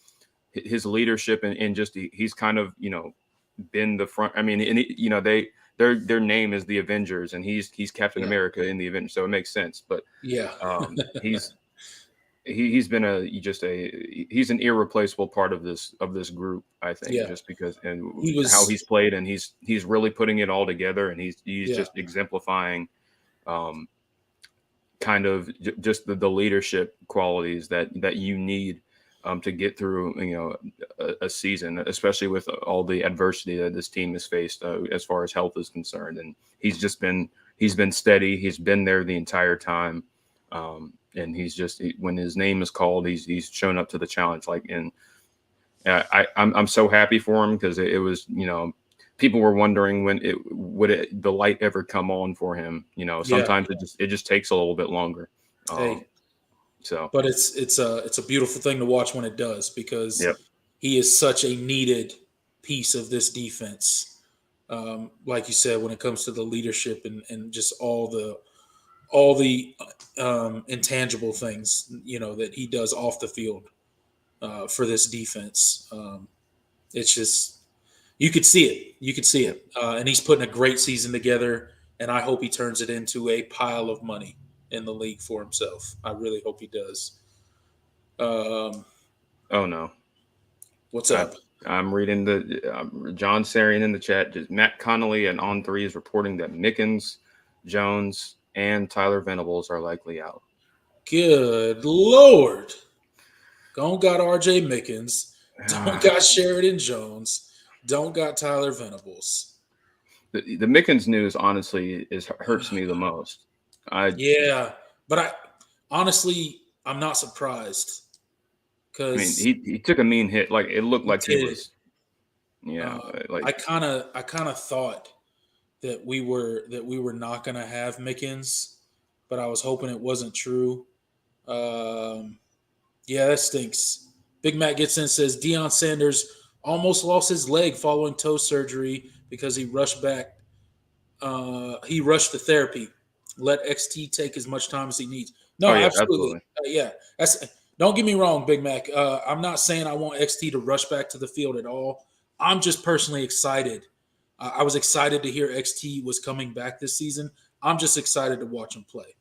his leadership and just he's kind of been the front. I mean, and their name is the Avengers, and he's Captain Yeah, America in the Avengers, so it makes sense. But yeah, he's he's been he's an irreplaceable part of this group, I think, yeah. just because and He how he's was, played, and he's really putting it all together, and he's yeah, just exemplifying um, kind of just the leadership qualities that you need to get through a season, especially with all the adversity that this team has faced as far as health is concerned. And he's been steady. He's been there the entire time, and when his name is called, he's shown up to the challenge. I'm so happy for him, because it was people were wondering when the light ever come on for him. yeah. Sometimes it just takes a little bit longer. Um, Hey, so but it's a beautiful thing to watch when it does, because yeah. he is such a needed piece of this defense. Like you said, when it comes to the leadership and just all the intangible things that he does off the field for this defense. It's just you could see it. You could see Yeah. it, and he's putting a great season together. And I hope he turns it into a pile of money in the league for himself. I really hope he does. Um, Oh no. what's I, up? I'm reading the John Sarian in the chat. Just Matt Connolly and On Three is reporting that Mickens, Jones, and Tyler Venables are likely out. Good Lord. Don't got RJ Mickens. Don't got Sheridan Jones. Don't got Tyler Venables. The Mickens news honestly hurts me the most. I Yeah. But I'm not surprised I mean, because he took a mean hit. Like, it looked he like he did. was, yeah, I like, kind of thought that we were not going to have Mickens, but I was hoping it wasn't true. Um, yeah, that stinks. Big Mac gets in, says Deion Sanders almost lost his leg following toe surgery because he rushed back. He rushed the therapy. Let XT take as much time as he needs. oh No, yeah, absolutely. absolutely. Yeah, that's. Don't get me wrong, Big Mac. I'm not saying I want XT to rush back to the field at all. I'm just personally excited. I was excited to hear XT was coming back this season. I'm just excited to watch him play.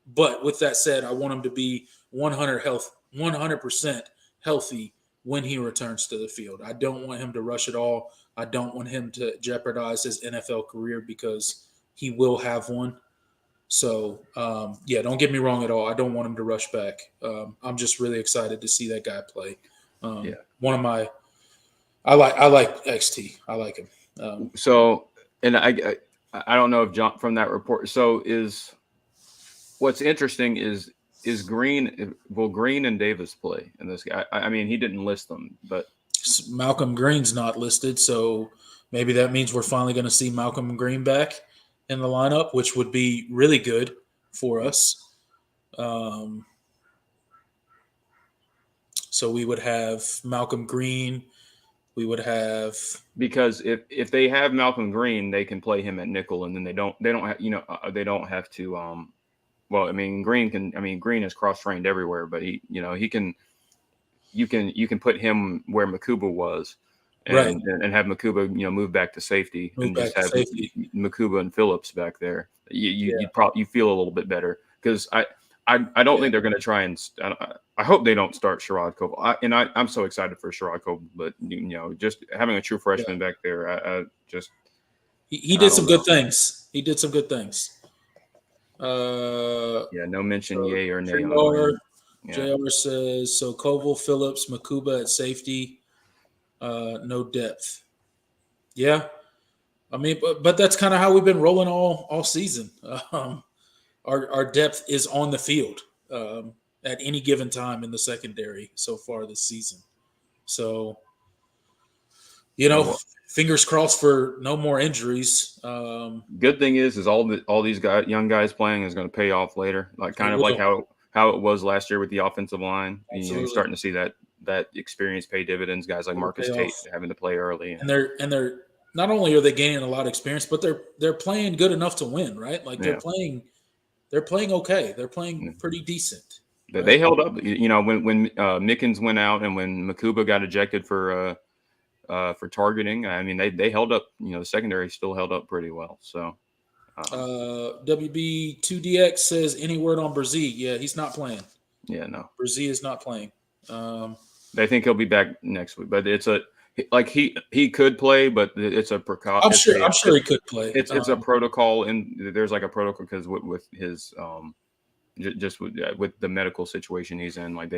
But with that said, I want him to be 100% healthy when he returns to the field. I don't want him to rush at all. I don't want him to jeopardize his NFL career because he will have one. So, yeah, don't get me wrong at all. I don't want him to rush back. I'm just really excited to see that guy play. Yeah. One of my, I like XT. I like him. So, and I don't know if John from that report. So what's interesting is will Green and Davis play in this guy? I mean, he didn't list them, but Malcolm Green's not listed, so maybe that means we're finally going to see Malcolm Green back in the lineup, which would be really good for us. Um, so we would have Malcolm Green. We would have because if they have Malcolm Green, they can play him at nickel, and then they don't have they don't have to well, I mean, Green is cross trained everywhere, but he can you can put him where Makuba was, Right. and have Makuba move back to safety Move and back just to have safety. Makuba and Phillips back there. Yeah. You feel a little bit better because I don't think they're going to try and I hope they don't start Sherrod Coble. I'm so excited for Sherrod Coble, but just having a true freshman back there, I just He I did don't some know. good things. He did some good things. No mention So yay or nay on JR, him. Yeah. JR says so. Koval, Phillips, Makuba at safety. No depth. Yeah, I mean, but that's kind of how we've been rolling all season. Our depth is on the field at any given time in the secondary so far this season. So Well, fingers crossed for no more injuries. good thing is all these young guys playing is going to pay off later. Like It kind of like will. how it was last year with the offensive line. You're Absolutely. starting to see that experience pay dividends. Guys like It'll Marcus pay Tate off. having to play early, And they're not only are they gaining a lot of experience, but they're playing good enough to win, right? Like yeah. they're playing okay. They're playing pretty decent, They right? held up. When Mickens went out and when Makuba got ejected for targeting, I mean they held up. The secondary still held up pretty well. So WB2DX says any word on Brzee? Yeah, he's not playing. yeah, no. Brzee is not playing. They think he'll be back next week, but it's he could play, but it's a I'm sure he could play. It's a protocol, and there's like a protocol because with his just with the medical situation he's in, like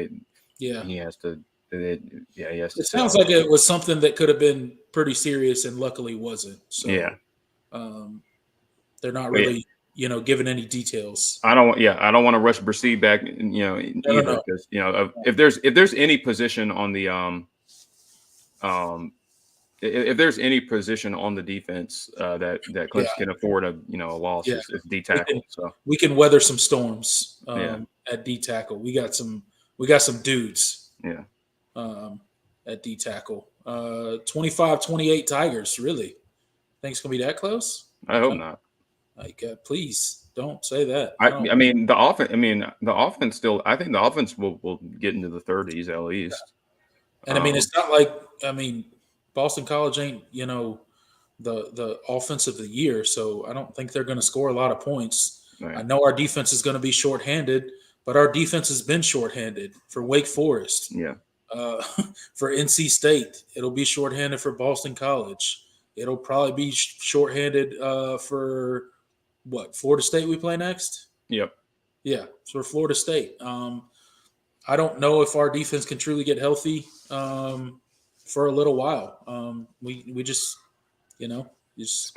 he has to he has to It sit sounds out. like it was something that could have been pretty serious, and luckily wasn't. So, Yeah, they're not but yeah, really giving any details. I don't want to rush Brzee back, either No. because if there's any position on the um if there's any position on the defense that Yeah, Clemson can afford a loss, yeah. it's D We can tackle. So we can weather some storms yeah, at D tackle. We got some dudes yeah. at D tackle. 25-28 Tigers. Really? Think it's gonna be that close? I hope not. Like, please don't say that. I mean the offense. I mean the offense still. I think the offense will get into the 30s at least. And I mean, it's not like Boston College ain't the offense of the year, so I don't think they're going to score a lot of points. Right. I know our defense is going to be shorthanded, but our defense has been shorthanded for Wake Forest. Yeah. For NC State, it'll be shorthanded for Boston College. It'll probably be shorthanded for Florida State we play next? Yep. Yeah, so Florida State. I don't know if our defense can truly get healthy for a little while. We just, it is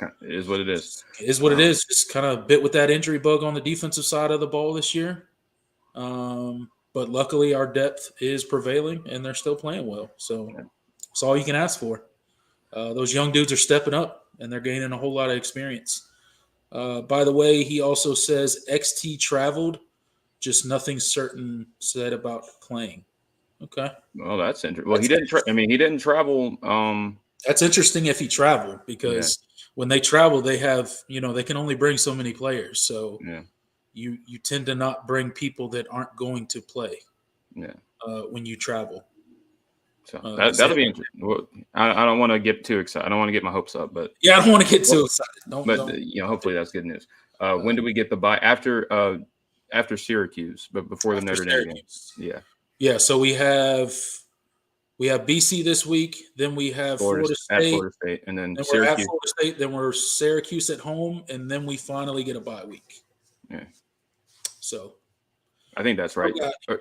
what it is. It is what it is. Just kind of bit with that injury bug on the defensive side of the ball this year. But luckily, our depth is prevailing, and they're still playing well. So it's all you can ask for. Those young dudes are stepping up, and they're gaining a whole lot of experience. By the way, he also says XT traveled, just nothing certain said about playing. Okay. Well, that's interesting. Well, he didn't. He didn't travel. That's interesting if he traveled because when they travel, they have they can only bring so many players. So you tend to not bring people that aren't going to play. Yeah. When you travel. So that'll be interesting. Well, I don't want to get too excited. I don't want to get my hopes up, but yeah, I don't want to get too excited. Don't. Hopefully that's good news. When do we get the bye after Syracuse, but before the Notre Dame game? Yeah. Yeah. So we have BC this week. Then we have Florida State, and then Syracuse. We're at Florida State. Then we're Syracuse at home, and then we finally get a bye week. Yeah. So. I think that's right. Hold on.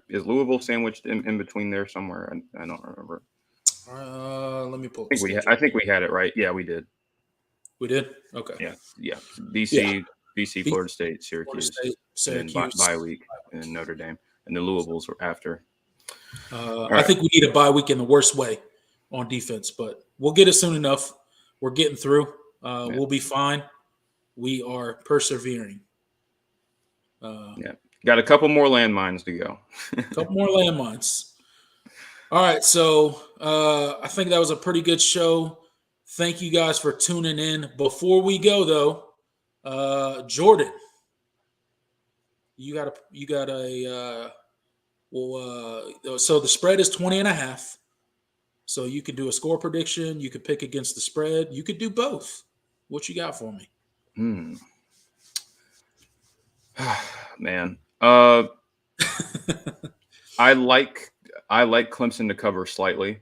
Is Louisville sandwiched in between there somewhere? I don't remember. Let me pull. I think we had it right. Yeah, we did. We did. Okay. Yeah. BC, Florida State, Syracuse, Syracuse, and bye week, and Notre Dame, and the Louisville's were after. Right. I think we need a bye week in the worst way on defense, but we'll get it soon enough. We're getting through. We'll be fine. We are persevering. Got a couple more landmines to go. Couple more landmines. All right, so I think that was a pretty good show. Thank you guys for tuning in. Before we go, though, Jordan, you got a Well, so the spread is 20.5. So you could do a score prediction. You could pick against the spread. You could do both. What you got for me? Man, I like Clemson to cover slightly.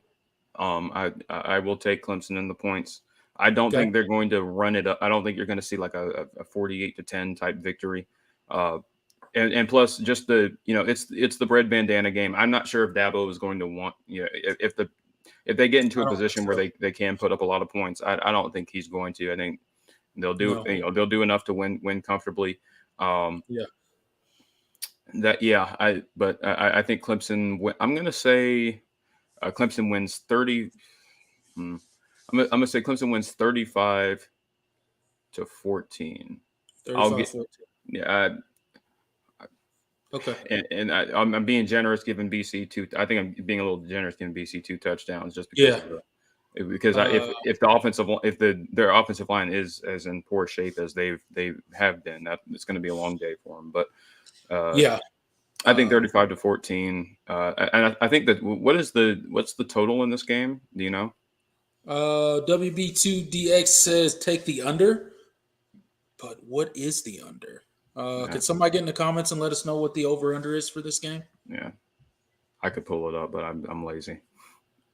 I will take Clemson in the points. I don't think they're going to run it up. I don't think you're going to see like a 48-10 type victory. And plus just it's the red bandana game. I'm not sure if Dabo is going to want, if they get into a position where they can put up a lot of points. I don't think he's going to. I think they'll do they'll do enough to win comfortably. I think Clemson. I'm going to say Clemson wins 30. I'm going to say Clemson wins 35-14. 35-14. Yeah. Okay. And I'm being generous, giving BC two. I think I'm being a little generous, giving BC 2 touchdowns just because if their offensive line is as in poor shape as they have been, that it's going to be a long day for them. But I think 35-14. And I think that what's the total in this game? Do you know? WB2DX says take the under, but what is the under? Could somebody get in the comments and let us know what the over/under is for this game? Yeah, I could pull it up, but I'm lazy.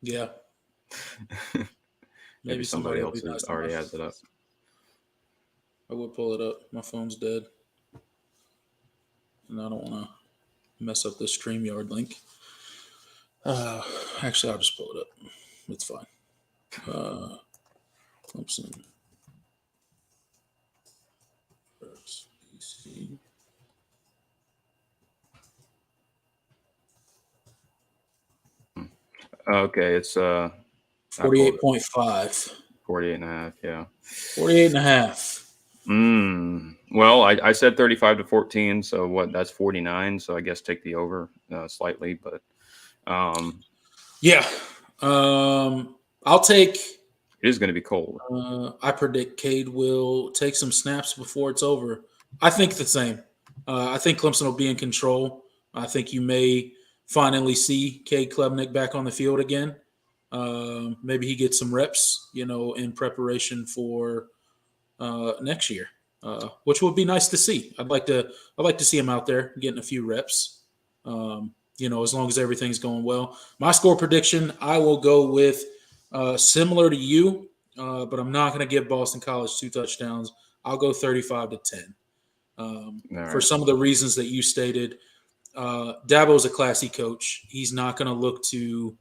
Yeah, maybe somebody else already has it up. I would pull it up. My phone's dead, and I don't want to mess up this StreamYard link. Actually, I'll just pull it up. It's fine. Clemson. BC. Okay, it's 48.5. 48.5, yeah. 48.5. Well, I said 35-14, so what? That's 49. So I guess take the over slightly, but I'll take. It is going to be cold. I predict Cade will take some snaps before it's over. I think the same. I think Clemson will be in control. I think you may finally see Cade Klubnik back on the field again. Maybe he gets some reps, in preparation for next year, which would be nice to see. I'd like to see him out there getting a few reps. As long as everything's going well. My score prediction, I will go with similar to you, but I'm not going to give Boston College 2 touchdowns. I'll go 35-10. For some of the reasons that you stated. Dabo's a classy coach. He's not going to look to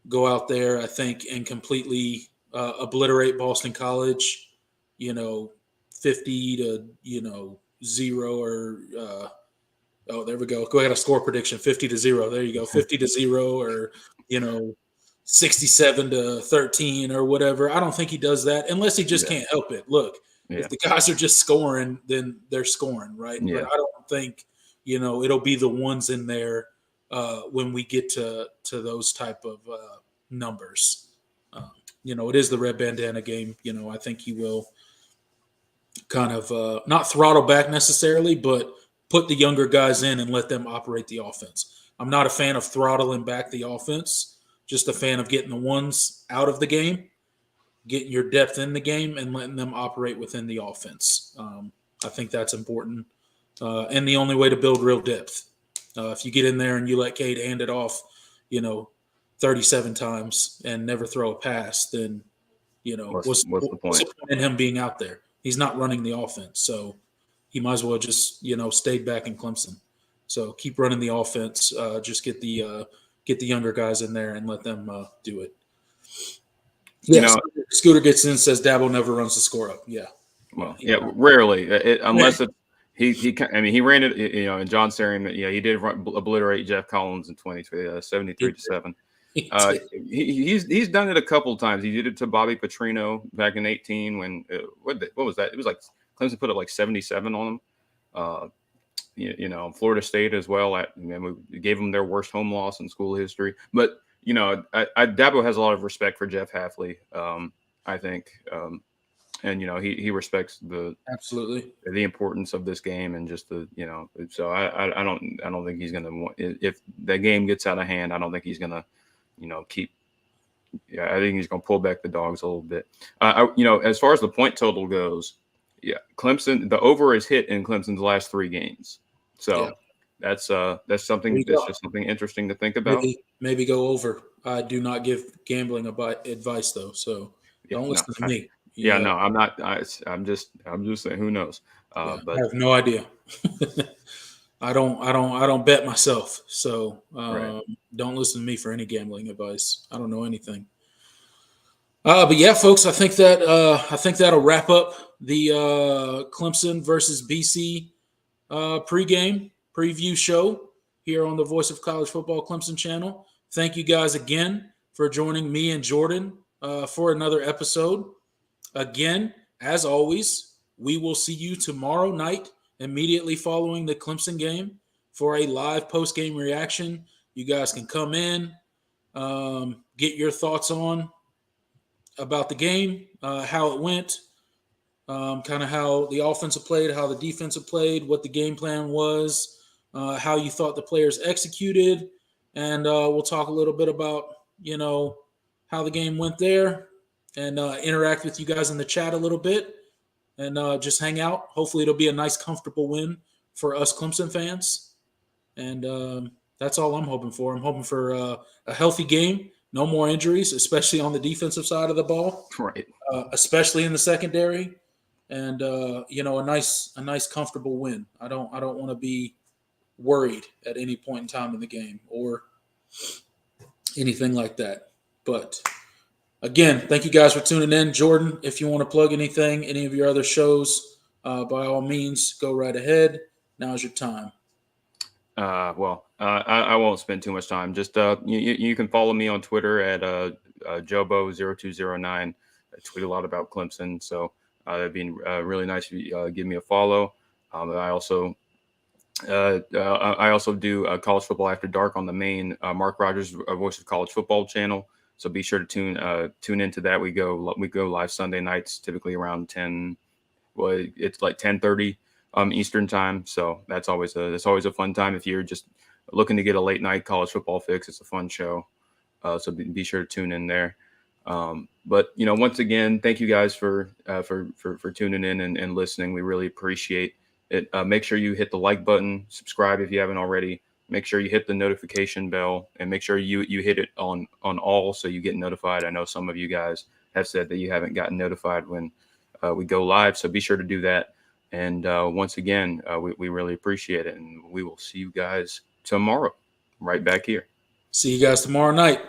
go out there, I think, and completely obliterate Boston College, 50-0 or there we go. Go ahead, a score prediction, 50-0. There you go, 50-0 or 67-13 or whatever. I don't think he does that unless he just can't help it. Look, if the guys are just scoring, then they're scoring, right? Yeah. But I don't think it'll be the ones in there when we get to those type of numbers. It is the red bandana game. I think he will kind of not throttle back necessarily, but put the younger guys in and let them operate the offense. I'm not a fan of throttling back the offense, just a fan of getting the ones out of the game, getting your depth in the game, and letting them operate within the offense. I think that's important. And the only way to build real depth. If you get in there and you let Cade hand it off, 37 times and never throw a pass, then, what's the point in him being out there? He's not running the offense. So he might as well just, stay back in Clemson. So keep running the offense. Just get the younger guys in there and let them do it. Yeah, Scooter gets in and says Dabo never runs the score up. Yeah. Well, rarely, unless it's he ran it, and John Sarian, he did obliterate Jeff Collins in 73-7. He's done it a couple of times. He did it to Bobby Petrino back in 2018 when what was that? It was like Clemson put up like 77 on them. Florida State as well. We gave them their worst home loss in school history. But Dabo has a lot of respect for Jeff Hafley. I think and he respects Absolutely. the importance of this game and just so I don't think he's gonna want, if the game gets out of hand. I don't think he's gonna keep. Yeah, I think he's gonna pull back the dogs a little bit. As far as the point total goes, yeah, Clemson, the over is hit in Clemson's last 3 games, Yeah. so that's There you something, that's go. just something interesting to think about. Maybe go over. I do not give gambling advice though, so Yeah, don't no, listen to me. yeah, Yeah, no, I'm not. I'm just saying, who knows? yeah. I But have no idea. I don't bet myself, so right, don't listen to me for any gambling advice. I don't know anything. But yeah, folks, I think that'll wrap up the Clemson versus BC pregame preview show here on the Voice of College Football Clemson channel. Thank you guys again for joining me and Jordan for another episode. Again, as always, we will see you tomorrow night immediately following the Clemson game for a live post game reaction. You guys can come in, get your thoughts on about the game, how it went, kind of how the offensive played, how the defensive played, what the game plan was, how you thought the players executed, and we'll talk a little bit about how the game went there, and interact with you guys in the chat a little bit, and just hang out. Hopefully, it'll be a nice, comfortable win for us Clemson fans, and that's all I'm hoping for. I'm hoping for a healthy game, no more injuries, especially on the defensive side of the ball, right. especially in the secondary, and a nice comfortable win. I don't want to be worried at any point in time in the game or anything like that. But again, thank you guys for tuning in. Jordan, if you want to plug anything, any of your other shows, by all means, go right ahead. Now's your time. I won't spend too much time. Just you can follow me on Twitter at Jobo0209. I tweet a lot about Clemson, so it'd be really nice if you give me a follow. I also do college football after dark on the main Mark Rogers Voice of College Football channel. So be sure to tune into that. We go live Sunday nights, typically around 10. Well, it's like 10:30 Eastern time. So that's always a fun time if you're just looking to get a late night college football fix. It's a fun show. So be sure to tune in there. But once again, thank you guys for tuning in and listening. We really appreciate it. Make sure you hit the like button, subscribe if you haven't already. Make sure you hit the notification bell, and make sure you hit it on all so you get notified. I know some of you guys have said that you haven't gotten notified when we go live, so be sure to do that. And once again, we really appreciate it, and we will see you guys tomorrow, right back here. See you guys tomorrow night.